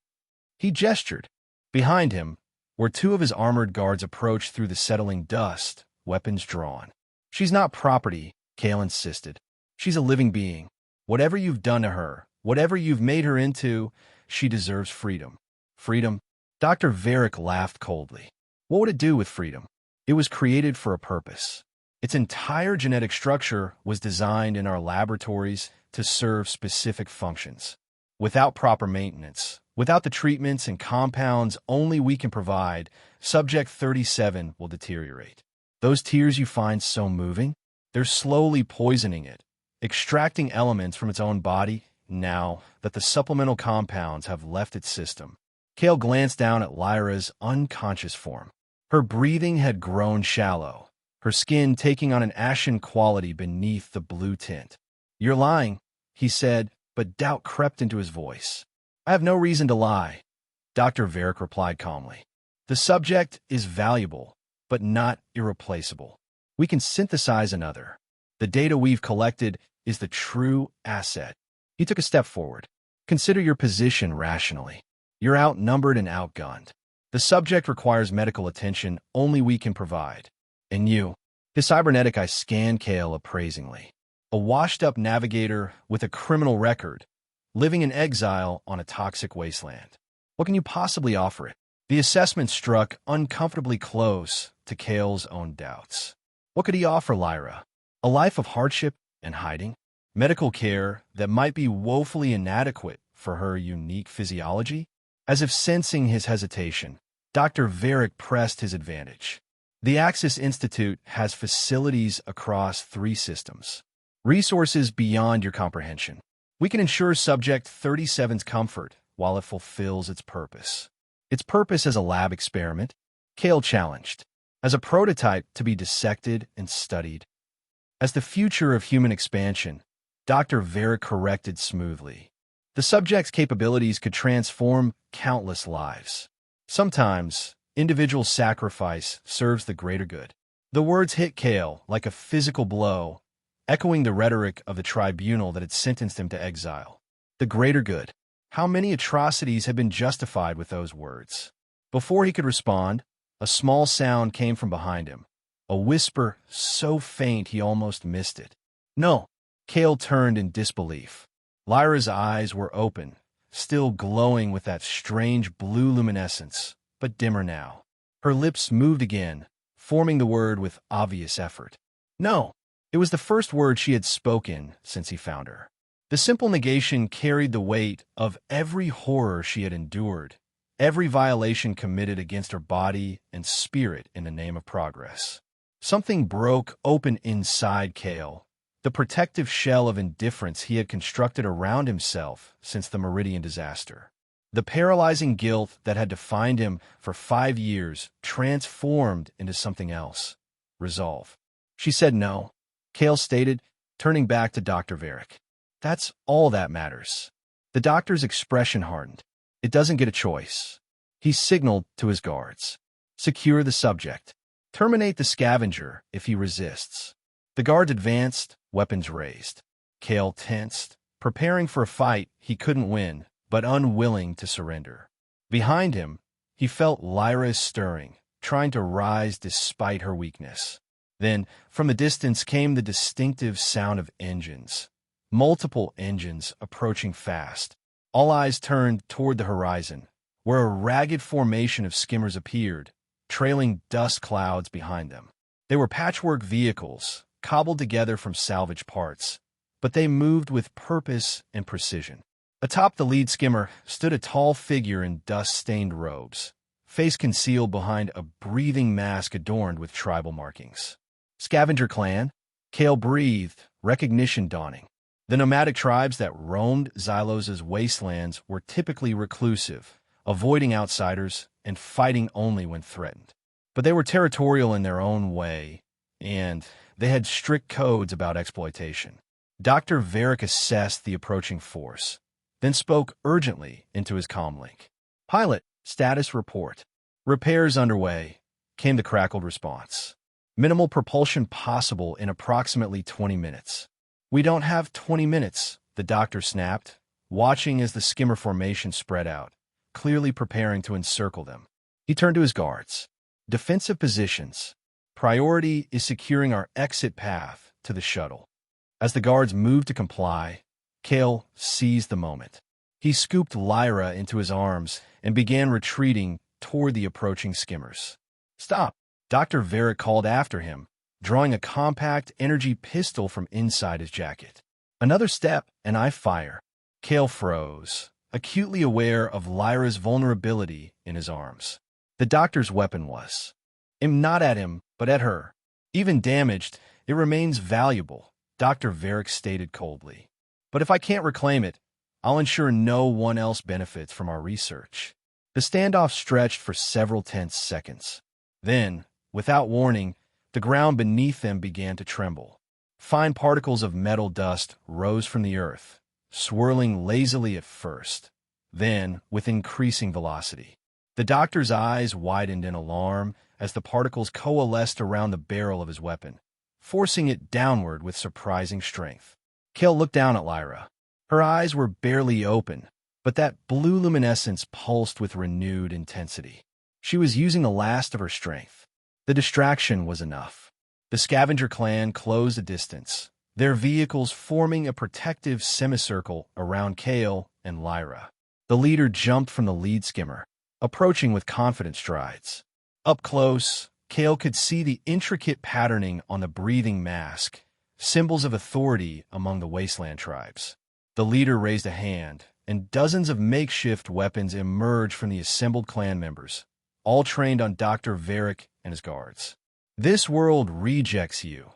A: He gestured. Behind him, where two of his armored guards approached through the settling dust, weapons drawn. "She's not property," Cale insisted. "She's a living being. Whatever you've done to her, whatever you've made her into, she deserves freedom." "Freedom?" Dr. Varick laughed coldly. "What would it do with freedom? It was created for a purpose. Its entire genetic structure was designed in our laboratories to serve specific functions. Without proper maintenance, without the treatments and compounds only we can provide, Subject 37 will deteriorate. Those tears you find so moving, they're slowly poisoning it, extracting elements from its own body now that the supplemental compounds have left its system." Cale glanced down at Lyra's unconscious form. Her breathing had grown shallow, her skin taking on an ashen quality beneath the blue tint. "You're lying," he said, but doubt crept into his voice. "I have no reason to lie," Dr. Varick replied calmly. "The subject is valuable, but not irreplaceable. We can synthesize another. The data we've collected is the true asset." He took a step forward. "Consider your position rationally. You're outnumbered and outgunned. The subject requires medical attention only we can provide. And you." His cybernetic eye scanned Cale appraisingly. A washed-up navigator with a criminal record, living in exile on a toxic wasteland. What can you possibly offer it? The assessment struck uncomfortably close to Cale's own doubts. What could he offer Lyra? A life of hardship and hiding. Medical care that might be woefully inadequate for her unique physiology. As if sensing his hesitation, Dr. Varick pressed his advantage. The Axis Institute has facilities across 3 systems. Resources beyond your comprehension. We can ensure Subject 37's comfort while it fulfills its purpose. Its purpose as a lab experiment, Kale challenged. As a prototype to be dissected and studied. As the future of human expansion, Dr. Varick corrected smoothly. The subject's capabilities could transform countless lives. Sometimes, individual sacrifice serves the greater good. The words hit Kale like a physical blow, echoing the rhetoric of the tribunal that had sentenced him to exile. The greater good. How many atrocities had been justified with those words? Before he could respond, a small sound came from behind him, a whisper so faint he almost missed it. No. Kale turned in disbelief. Lyra's eyes were open, still glowing with that strange blue luminescence, but dimmer now. Her lips moved again, forming the word with obvious effort. No. It was the first word she had spoken since he found her. The simple negation carried the weight of every horror she had endured, every violation committed against her body and spirit in the name of progress. Something broke open inside Kale, the protective shell of indifference he had constructed around himself since the Meridian disaster. The paralyzing guilt that had defined him for 5 years transformed into something else. Resolve. She said no, Kale stated, turning back to Dr. Varick. That's all that matters. The doctor's expression hardened. It doesn't get a choice. He signaled to his guards. Secure the subject. Terminate the scavenger if he resists. The guards advanced, weapons raised. Kale tensed, preparing for a fight he couldn't win, but unwilling to surrender. Behind him, he felt Lyra stirring, trying to rise despite her weakness. Then, from the distance came the distinctive sound of engines. Multiple engines approaching fast. All eyes turned toward the horizon, where a ragged formation of skimmers appeared, trailing dust clouds behind them. They were patchwork vehicles, cobbled together from salvage parts, but they moved with purpose and precision. Atop the lead skimmer stood a tall figure in dust-stained robes, face concealed behind a breathing mask adorned with tribal markings. Scavenger clan? Kale breathed, recognition dawning. The nomadic tribes that roamed Xylos' wastelands were typically reclusive, avoiding outsiders and fighting only when threatened. But they were territorial in their own way, and they had strict codes about exploitation. Dr. Varick assessed the approaching force, then spoke urgently into his comlink. Pilot, status report. Repairs underway, came the crackled response. Minimal propulsion possible in approximately 20 minutes. We don't have 20 minutes, the doctor snapped, watching as the skimmer formation spread out, clearly preparing to encircle them. He turned to his guards. Defensive positions. Priority is securing our exit path to the shuttle. As the guards moved to comply, Kale seized the moment. He scooped Lyra into his arms and began retreating toward the approaching skimmers. Stop! Dr. Varick called after him, drawing a compact energy pistol from inside his jacket. Another step, and I fire. Kale froze, acutely aware of Lyra's vulnerability in his arms. The doctor's weapon was. Aimed not at him, but at her. Even damaged, it remains valuable, Dr. Varick stated coldly. But if I can't reclaim it, I'll ensure no one else benefits from our research. The standoff stretched for several tense seconds. Then, without warning, the ground beneath them began to tremble. Fine particles of metal dust rose from the earth, swirling lazily at first, then with increasing velocity. The doctor's eyes widened in alarm as the particles coalesced around the barrel of his weapon, forcing it downward with surprising strength. Kale looked down at Lyra. Her eyes were barely open, but that blue luminescence pulsed with renewed intensity. She was using the last of her strength. The distraction was enough. The scavenger clan closed a distance, their vehicles forming a protective semicircle around Kale and Lyra. The leader jumped from the lead skimmer, approaching with confident strides. Up close, Kale could see the intricate patterning on the breathing mask, symbols of authority among the wasteland tribes. The leader raised a hand, and dozens of makeshift weapons emerged from the assembled clan members, all trained on Dr. Varric and his guards. "This world rejects you,"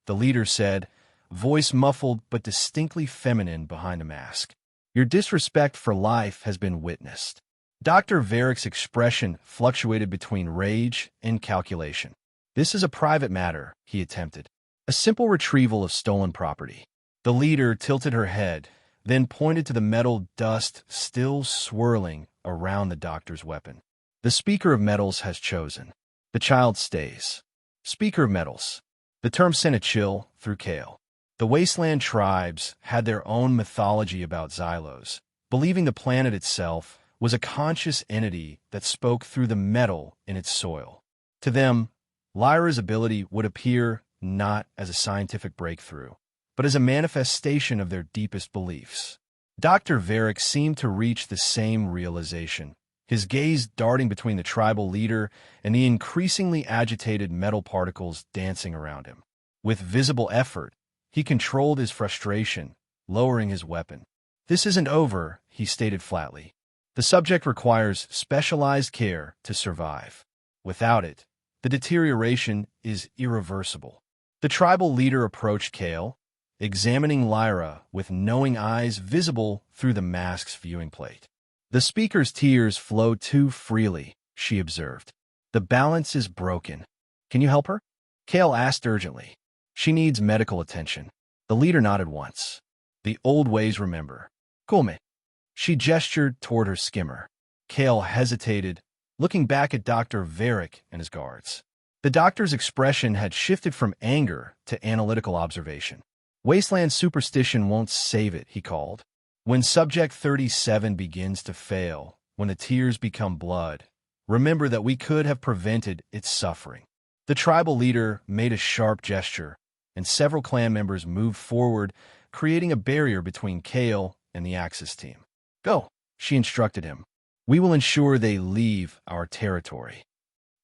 A: the leader said, voice muffled but distinctly feminine behind a mask. "Your disrespect for life has been witnessed." Dr. Varric's expression fluctuated between rage and calculation. "This is a private matter," he attempted. "A simple retrieval of stolen property." The leader tilted her head, then pointed to the metal dust still swirling around the doctor's weapon. "The Speaker of Metals has chosen. The child stays." Speaker of Metals. The term sent a chill through Kale. The wasteland tribes had their own mythology about Xylos, believing the planet itself was a conscious entity that spoke through the metal in its soil. To them, Lyra's ability would appear not as a scientific breakthrough, but as a manifestation of their deepest beliefs. Dr. Varric seemed to reach the same realization, his gaze darting between the tribal leader and the increasingly agitated metal particles dancing around him. With visible effort, he controlled his frustration, lowering his weapon. "This isn't over," he stated flatly. "The subject requires specialized care to survive. Without it, the deterioration is irreversible." The tribal leader approached Kale, examining Lyra with knowing eyes visible through the mask's viewing plate. "The speaker's tears flow too freely," she observed. "The balance is broken. Can you help her?" Kale asked urgently. "She needs medical attention." The leader nodded once. "The old ways remember. Come." She gestured toward her skimmer. Kale hesitated, looking back at Dr. Varric and his guards. The doctor's expression had shifted from anger to analytical observation. "Wasteland superstition won't save it," he called. "When Subject 37 begins to fail, when the tears become blood, remember that we could have prevented its suffering." The tribal leader made a sharp gesture, and several clan members moved forward, creating a barrier between Kale and the Axis team. "Go," she instructed him. "We will ensure they leave our territory."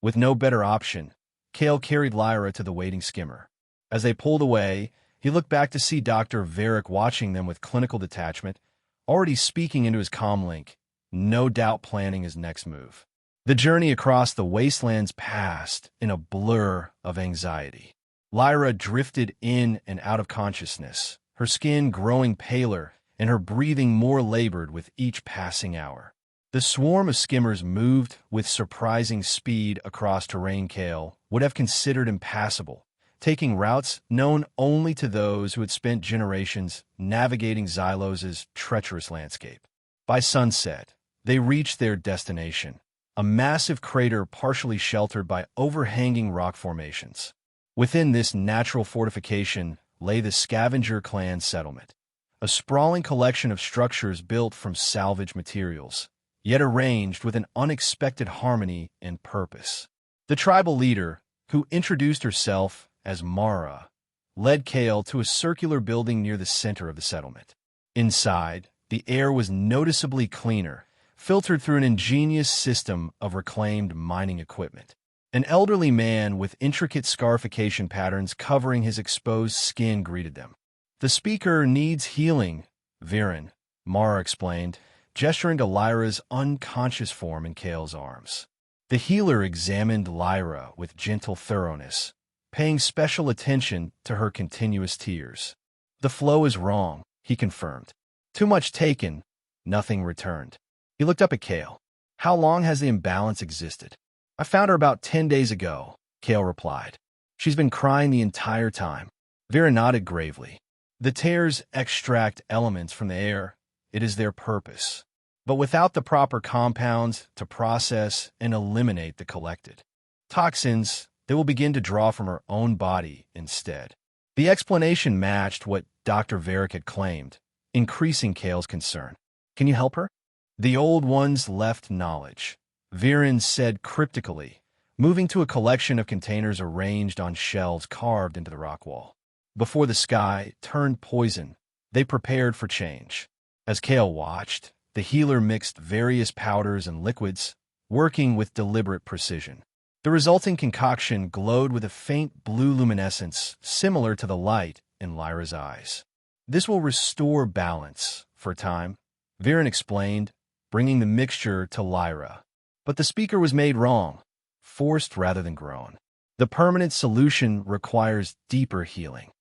A: With no better option, Kale carried Lyra to the waiting skimmer. As they pulled away, he looked back to see Dr. Varric watching them with clinical detachment, already speaking into his comlink, no doubt planning his next move. The journey across the wastelands passed in a blur of anxiety. Lyra drifted in and out of consciousness, her skin growing paler and her breathing more labored with each passing hour. The swarm of skimmers moved with surprising speed across terrain Kale would have considered impassable, taking routes known only to those who had spent generations navigating Xylos' treacherous landscape. By sunset, they reached their destination, a massive crater partially sheltered by overhanging rock formations. Within this natural fortification lay the Scavenger clan settlement, a sprawling collection of structures built from salvaged materials, yet arranged with an unexpected harmony and purpose. The tribal leader, who introduced herself as Mara, led Kale to a circular building near the center of the settlement. Inside, the air was noticeably cleaner, filtered through an ingenious system of reclaimed mining equipment. An elderly man with intricate scarification patterns covering his exposed skin greeted them. "The speaker needs healing, Viren," Mara explained, gesturing to Lyra's unconscious form in Kale's arms. The healer examined Lyra with gentle thoroughness, paying special attention to her continuous tears. "The flow is wrong," he confirmed. "Too much taken, nothing returned." He looked up at Kale. "How long has the imbalance existed?" "I found her about 10 days ago," Kale replied. "She's been crying the entire time." Vera nodded gravely. "The tears extract elements from the air. It is their purpose. But without the proper compounds to process and eliminate the collected toxins, they will begin to draw from her own body instead." The explanation matched what Dr. Varric had claimed, increasing Kale's concern. "Can you help her?" "The old ones left knowledge," Viren said cryptically, moving to a collection of containers arranged on shelves carved into the rock wall. Before the sky turned poison, they prepared for change. As Kale watched, the healer mixed various powders and liquids, working with deliberate precision. The resulting concoction glowed with a faint blue luminescence similar to the light in Lyra's eyes. This will restore balance for a time, Viren explained, bringing the mixture to Lyra. But the speaker was made wrong, forced rather than grown. The permanent solution requires deeper healing.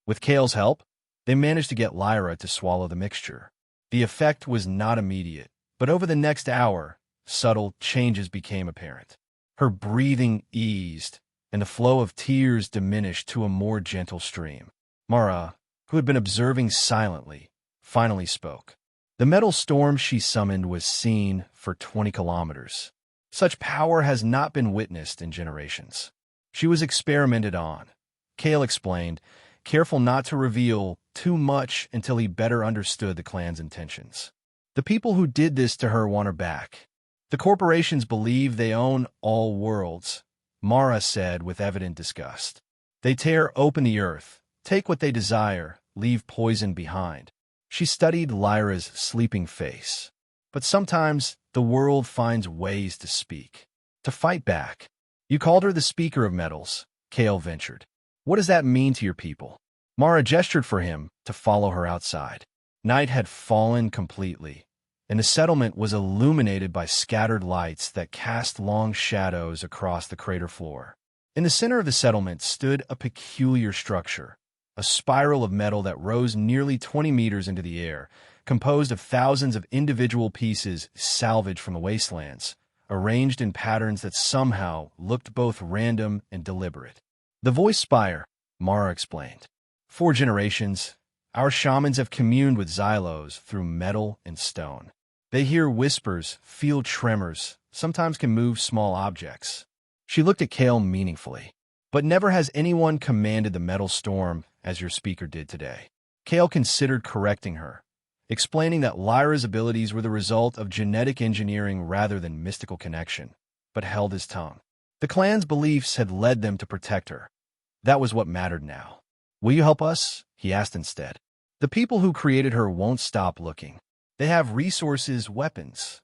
A: With Kale's help, they managed to get Lyra to swallow the mixture. The effect was not immediate, but over the next hour, subtle changes became apparent. Her breathing eased, and the flow of tears diminished to a more gentle stream. Mara, who had been observing silently, finally spoke. The metal storm she summoned was seen for 20 kilometers. Such power has not been witnessed in generations. She was experimented on, Kale explained, careful not to reveal too much until he better understood the clan's intentions. The people who did this to her want her back. The corporations believe they own all worlds, Mara said with evident disgust. They tear open the earth, take what they desire, leave poison behind. She studied Lyra's sleeping face. But sometimes the world finds ways to speak, to fight back. You called her the speaker of metals, Kale ventured. What does that mean to your people? Mara gestured for him to follow her outside. Night had fallen completely, and the settlement was illuminated by scattered lights that cast long shadows across the crater floor. In the center of the settlement stood a peculiar structure, a spiral of metal that rose nearly 20 meters into the air, composed of thousands of individual pieces salvaged from the wastelands, arranged in patterns that somehow looked both random and deliberate. The voice spire, Mara explained. 4 generations, our shamans have communed with Xylos through metal and stone. They hear whispers, feel tremors, sometimes can move small objects. She looked at Kale meaningfully. But never has anyone commanded the metal storm as your speaker did today. Kale considered correcting her, explaining that Lyra's abilities were the result of genetic engineering rather than mystical connection, but held his tongue. The clan's beliefs had led them to protect her. That was what mattered now. Will you help us? He asked instead. The people who created her won't stop looking. They have resources, weapons.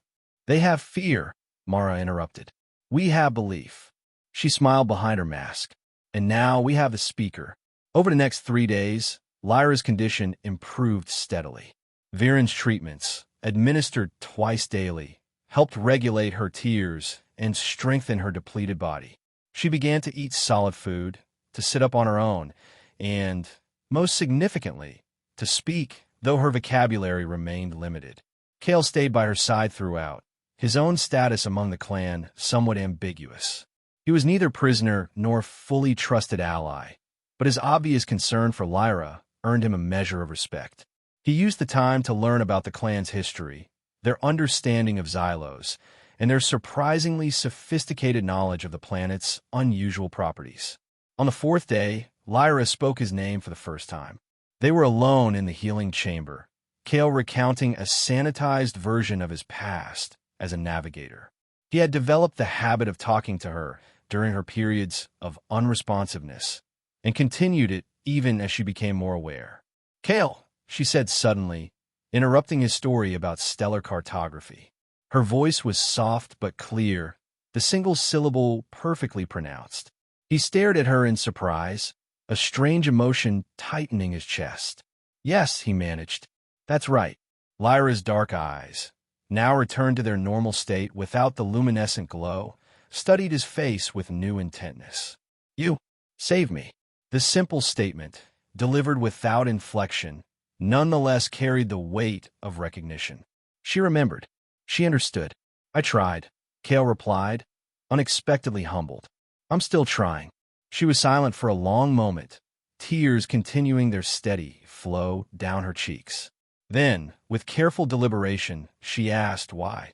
A: They have fear, Mara interrupted. We have belief. She smiled behind her mask. And now we have the speaker. Over the next 3 days, Lyra's condition improved steadily. Viren's treatments, administered twice daily, helped regulate her tears and strengthen her depleted body. She began to eat solid food, to sit up on her own, and, most significantly, to speak, though her vocabulary remained limited. Kale stayed by her side throughout, his own status among the clan somewhat ambiguous. He was neither prisoner nor fully trusted ally, but his obvious concern for Lyra earned him a measure of respect. He used the time to learn about the clan's history, their understanding of Xylos, and their surprisingly sophisticated knowledge of the planet's unusual properties. On the 4th day, Lyra spoke his name for the first time. They were alone in the healing chamber, Kale recounting a sanitized version of his past as a navigator. He had developed the habit of talking to her during her periods of unresponsiveness, and continued it even as she became more aware. Kale, she said suddenly, interrupting his story about stellar cartography. Her voice was soft but clear, the single syllable perfectly pronounced. He stared at her in surprise, a strange emotion tightening his chest. Yes, he managed. That's right. Lyra's dark eyes, now returned to their normal state without the luminescent glow, studied his face with new intentness. You saved me. The simple statement, delivered without inflection, nonetheless carried the weight of recognition. She remembered. She understood. I tried, Kale replied, unexpectedly humbled. I'm still trying. She was silent for a long moment, tears continuing their steady flow down her cheeks. Then, with careful deliberation, she asked why.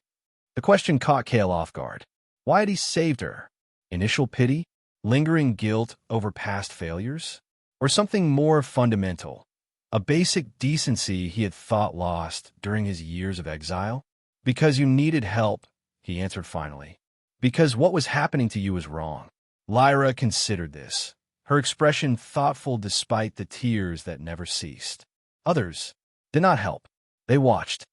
A: The question caught Kale off guard. Why had he saved her? Initial pity? Lingering guilt over past failures? Or something more fundamental? A basic decency he had thought lost during his years of exile? Because you needed help, he answered finally. Because what was happening to you was wrong. Lyra considered this, her expression thoughtful despite the tears that never ceased. Others did not help. They watched.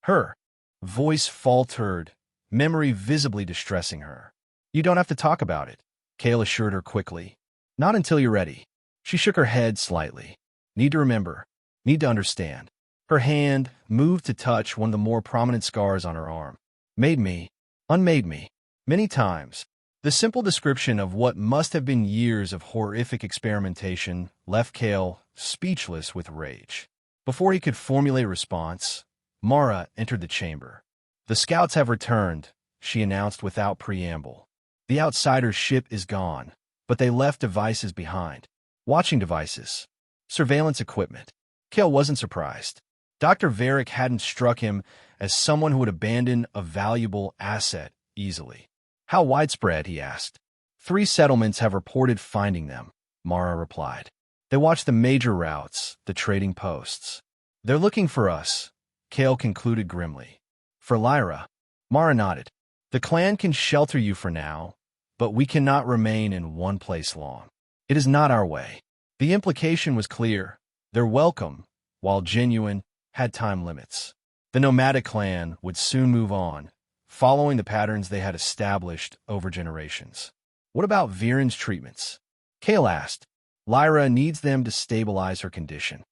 A: Her voice faltered, memory visibly distressing her. You don't have to talk about it, Kale assured her quickly. Not until you're ready. She shook her head slightly. Need to remember. Need to understand. Her hand moved to touch one of the more prominent scars on her arm. Made me. Unmade me. Many times. The simple description of what must have been years of horrific experimentation left Cale speechless with rage. Before he could formulate a response, Mara entered the chamber. The scouts have returned, she announced without preamble. The outsider's ship is gone, but they left devices behind. Watching devices. Surveillance equipment. Cale wasn't surprised. Dr. Varick hadn't struck him as someone who would abandon a valuable asset easily. How widespread, he asked. 3 settlements have reported finding them, Mara replied. They watch the major routes, the trading posts. They're looking for us, Cale concluded grimly. For Lyra, Mara nodded. The clan can shelter you for now, but we cannot remain in one place long. It is not our way. The implication was clear. Their welcome, while genuine, had time limits. The nomadic clan would soon move on, following the patterns they had established over generations. What about Viren's treatments? Cale asked. Lyra needs them to stabilize her condition.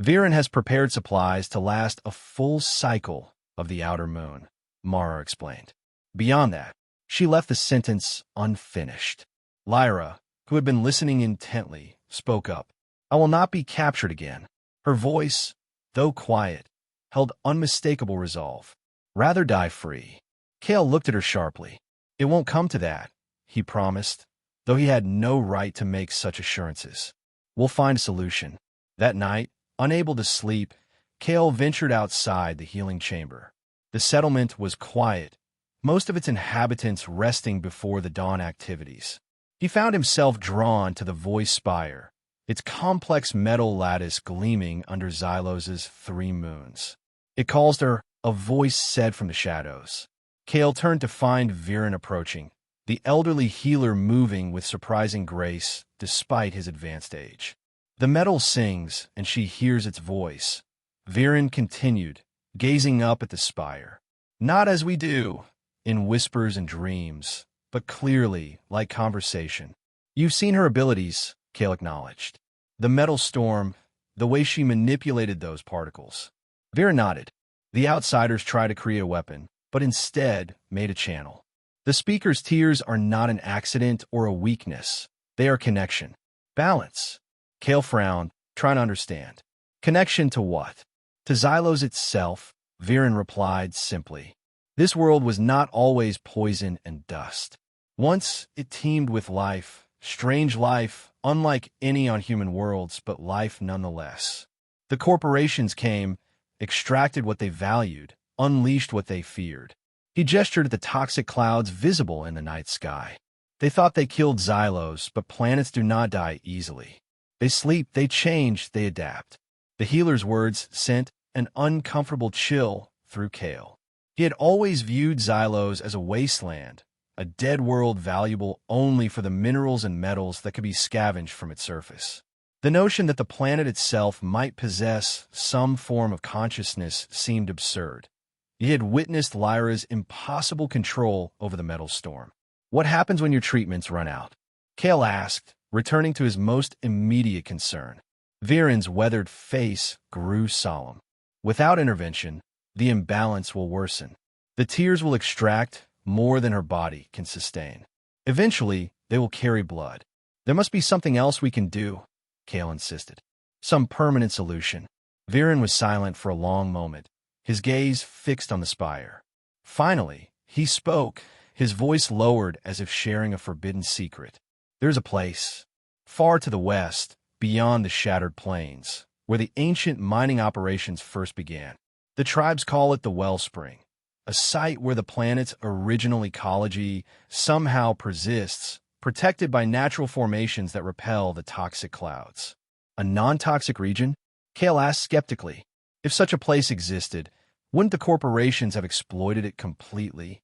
A: Viren has prepared supplies to last a full cycle of the outer moon, Mara explained. Beyond that, she left the sentence unfinished. Lyra, who had been listening intently, spoke up. I will not be captured again. Her voice, though quiet, held unmistakable resolve. Rather die free. Cale looked at her sharply. It won't come to that, he promised, though he had no right to make such assurances. We'll find a solution. That night, unable to sleep, Cale ventured outside the healing chamber. The settlement was quiet, most of its inhabitants resting before the dawn activities. He found himself drawn to the voice spire, its complex metal lattice gleaming under Xylos's 3 moons. It calls her, a voice said from the shadows. Cale turned to find Viren approaching, the elderly healer moving with surprising grace despite his advanced age. The metal sings, and she hears its voice. Viren continued, gazing up at the spire. Not as we do, in whispers and dreams, but clearly, like conversation. You've seen her abilities, Cale acknowledged. The metal storm, the way she manipulated those particles. Viren nodded. The outsiders tried to create a weapon, but instead made a channel. The speaker's tears are not an accident or a weakness. They are connection. Balance. Cale frowned, trying to understand. Connection to what? To Xylos itself, Viren replied simply. This world was not always poison and dust. Once it teemed with life, strange life, unlike any on human worlds, but life nonetheless. The corporations came, extracted what they valued, unleashed what they feared. He gestured at the toxic clouds visible in the night sky. They thought they killed Xylos, but planets do not die easily. They sleep, they change, they adapt. The healer's words sent an uncomfortable chill through Cale. He had always viewed Xylos as a wasteland, a dead world valuable only for the minerals and metals that could be scavenged from its surface. The notion that the planet itself might possess some form of consciousness seemed absurd. He had witnessed Lyra's impossible control over the metal storm. What happens when your treatments run out? Cale asked, returning to his most immediate concern. Viren's weathered face grew solemn. Without intervention, the imbalance will worsen. The tears will extract more than her body can sustain. Eventually, they will carry blood. There must be something else we can do, Cale insisted. Some permanent solution. Viren was silent for a long moment, his gaze fixed on the spire. Finally, he spoke, his voice lowered as if sharing a forbidden secret. There's a place, far to the west, beyond the shattered plains, where the ancient mining operations first began. The tribes call it the Wellspring, a site where the planet's original ecology somehow persists, protected by natural formations that repel the toxic clouds. A non-toxic region? Cale asked skeptically. If such a place existed, wouldn't the corporations have exploited it completely?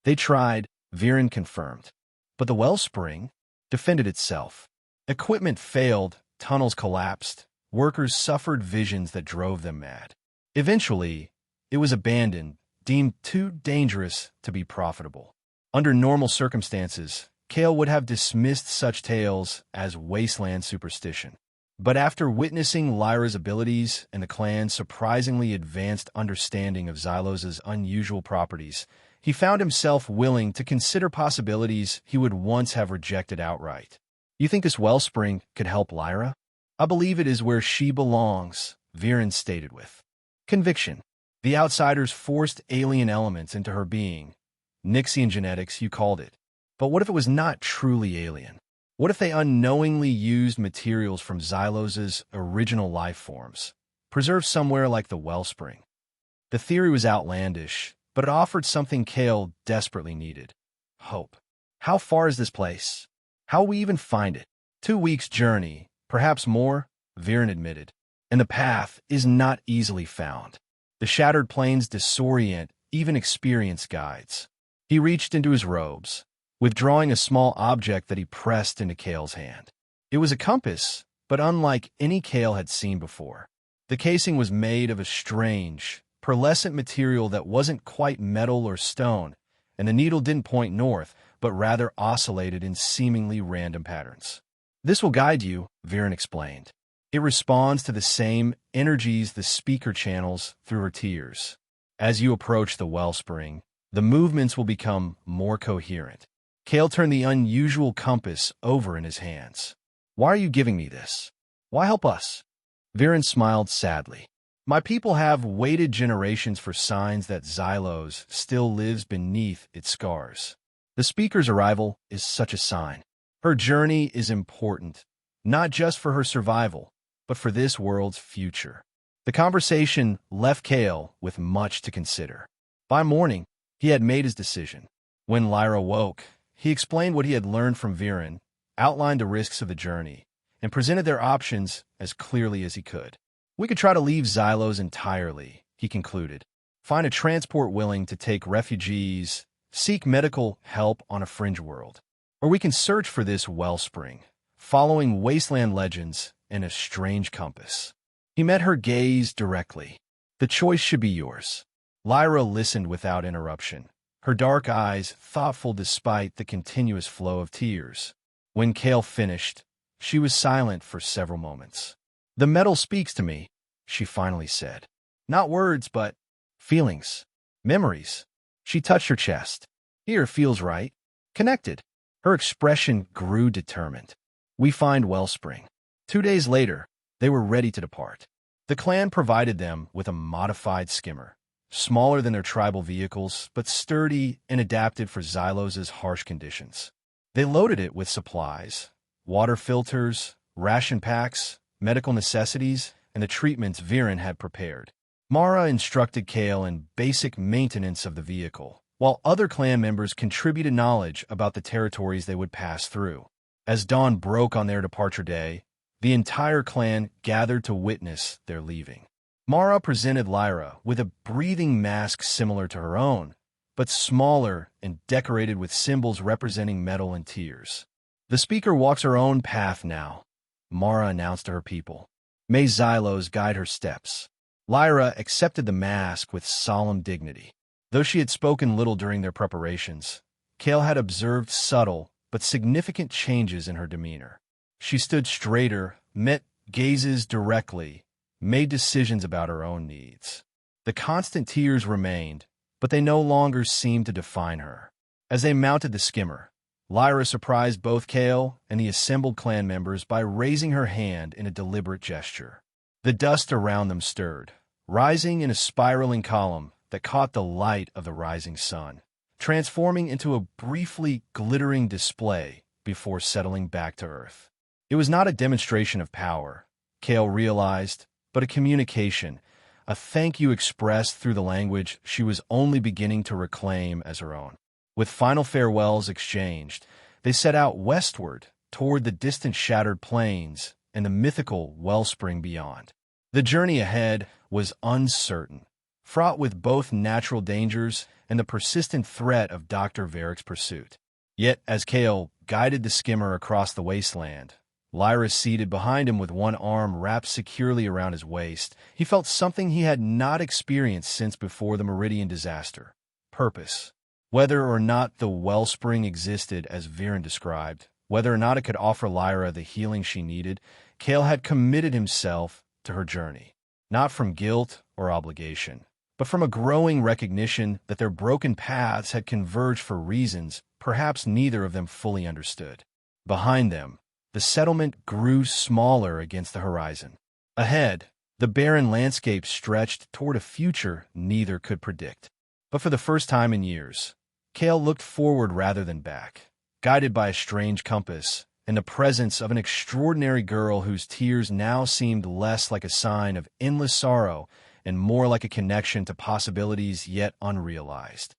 A: They tried, Viren confirmed. But the Wellspring defended itself. Equipment failed, tunnels collapsed, workers suffered visions that drove them mad. Eventually, it was abandoned, deemed too dangerous to be profitable. Under normal circumstances, Kale would have dismissed such tales as wasteland superstition. But after witnessing Lyra's abilities and the clan's surprisingly advanced understanding of Xylos's unusual properties, he found himself willing to consider possibilities he would once have rejected outright. "You think this wellspring could help Lyra?" "I believe it is where she belongs," Viren stated with conviction. The outsiders forced alien elements into her being. Nixian genetics, you called it. But what if it was not truly alien? What if they unknowingly used materials from Xylos's original life forms, preserved somewhere like the wellspring? The theory was outlandish, but it offered something Kale desperately needed: hope. "How far is this place? How will we even find it?" 2 weeks' journey, perhaps more, Viren admitted. And the path is not easily found. The shattered plains disorient even experienced guides. He reached into his robes, withdrawing a small object that he pressed into Kale's hand. It was a compass, but unlike any Kale had seen before. The casing was made of a strange, pearlescent material that wasn't quite metal or stone, and the needle didn't point north, but rather oscillated in seemingly random patterns. "This will guide you," Viren explained. "It responds to the same energies the speaker channels through her tears. As you approach the wellspring, the movements will become more coherent." Kale turned the unusual compass over in his hands. "Why are you giving me this? Why help us?" Viren smiled sadly. "My people have waited generations for signs that Xylos still lives beneath its scars. The speaker's arrival is such a sign. Her journey is important, not just for her survival, but for this world's future." The conversation left Kale with much to consider. By morning, he had made his decision. When Lyra woke, he explained what he had learned from Viren, outlined the risks of the journey, and presented their options as clearly as he could. "We could try to leave Xylos entirely," he concluded. "Find a transport willing to take refugees, seek medical help on a fringe world. Or we can search for this wellspring, following wasteland legends and a strange compass." He met her gaze directly. "The choice should be yours." Lyra listened without interruption, her dark eyes thoughtful despite the continuous flow of tears. When Kale finished, she was silent for several moments. "The metal speaks to me," she finally said. "Not words, but feelings, memories." She touched her chest. "Here feels right. Connected." Her expression grew determined. "We find wellspring." 2 days later, they were ready to depart. The clan provided them with a modified skimmer, smaller than their tribal vehicles, but sturdy and adapted for Xylos's harsh conditions. They loaded it with supplies: water filters, ration packs, medical necessities, and the treatments Viren had prepared. Mara instructed Kale in basic maintenance of the vehicle, while other clan members contributed knowledge about the territories they would pass through. As dawn broke on their departure day, the entire clan gathered to witness their leaving. Mara presented Lyra with a breathing mask similar to her own, but smaller and decorated with symbols representing metal and tears. "The speaker walks her own path now," Mara announced to her people. "May Xylos guide her steps." Lyra accepted the mask with solemn dignity. Though she had spoken little during their preparations, Kale had observed subtle but significant changes in her demeanor. She stood straighter, met gazes directly, made decisions about her own needs. The constant tears remained, but they no longer seemed to define her. As they mounted the skimmer, Lyra surprised both Kale and the assembled clan members by raising her hand in a deliberate gesture. The dust around them stirred, rising in a spiraling column that caught the light of the rising sun, transforming into a briefly glittering display before settling back to earth. It was not a demonstration of power, Kale realized, but a communication, a thank you expressed through the language she was only beginning to reclaim as her own. With final farewells exchanged, they set out westward toward the distant shattered plains and the mythical wellspring beyond. The journey ahead was uncertain, fraught with both natural dangers and the persistent threat of Dr. Varric's pursuit. Yet, as Kale guided the skimmer across the wasteland, Lyra seated behind him with one arm wrapped securely around his waist, he felt something he had not experienced since before the Meridian disaster: purpose. Whether or not the wellspring existed as Viren described, whether or not it could offer Lyra the healing she needed, Cale had committed himself to her journey, not from guilt or obligation, but from a growing recognition that their broken paths had converged for reasons perhaps neither of them fully understood. Behind them, the settlement grew smaller against the horizon. Ahead, the barren landscape stretched toward a future neither could predict. But for the first time in years, Cale looked forward rather than back, guided by a strange compass and the presence of an extraordinary girl whose tears now seemed less like a sign of endless sorrow and more like a connection to possibilities yet unrealized.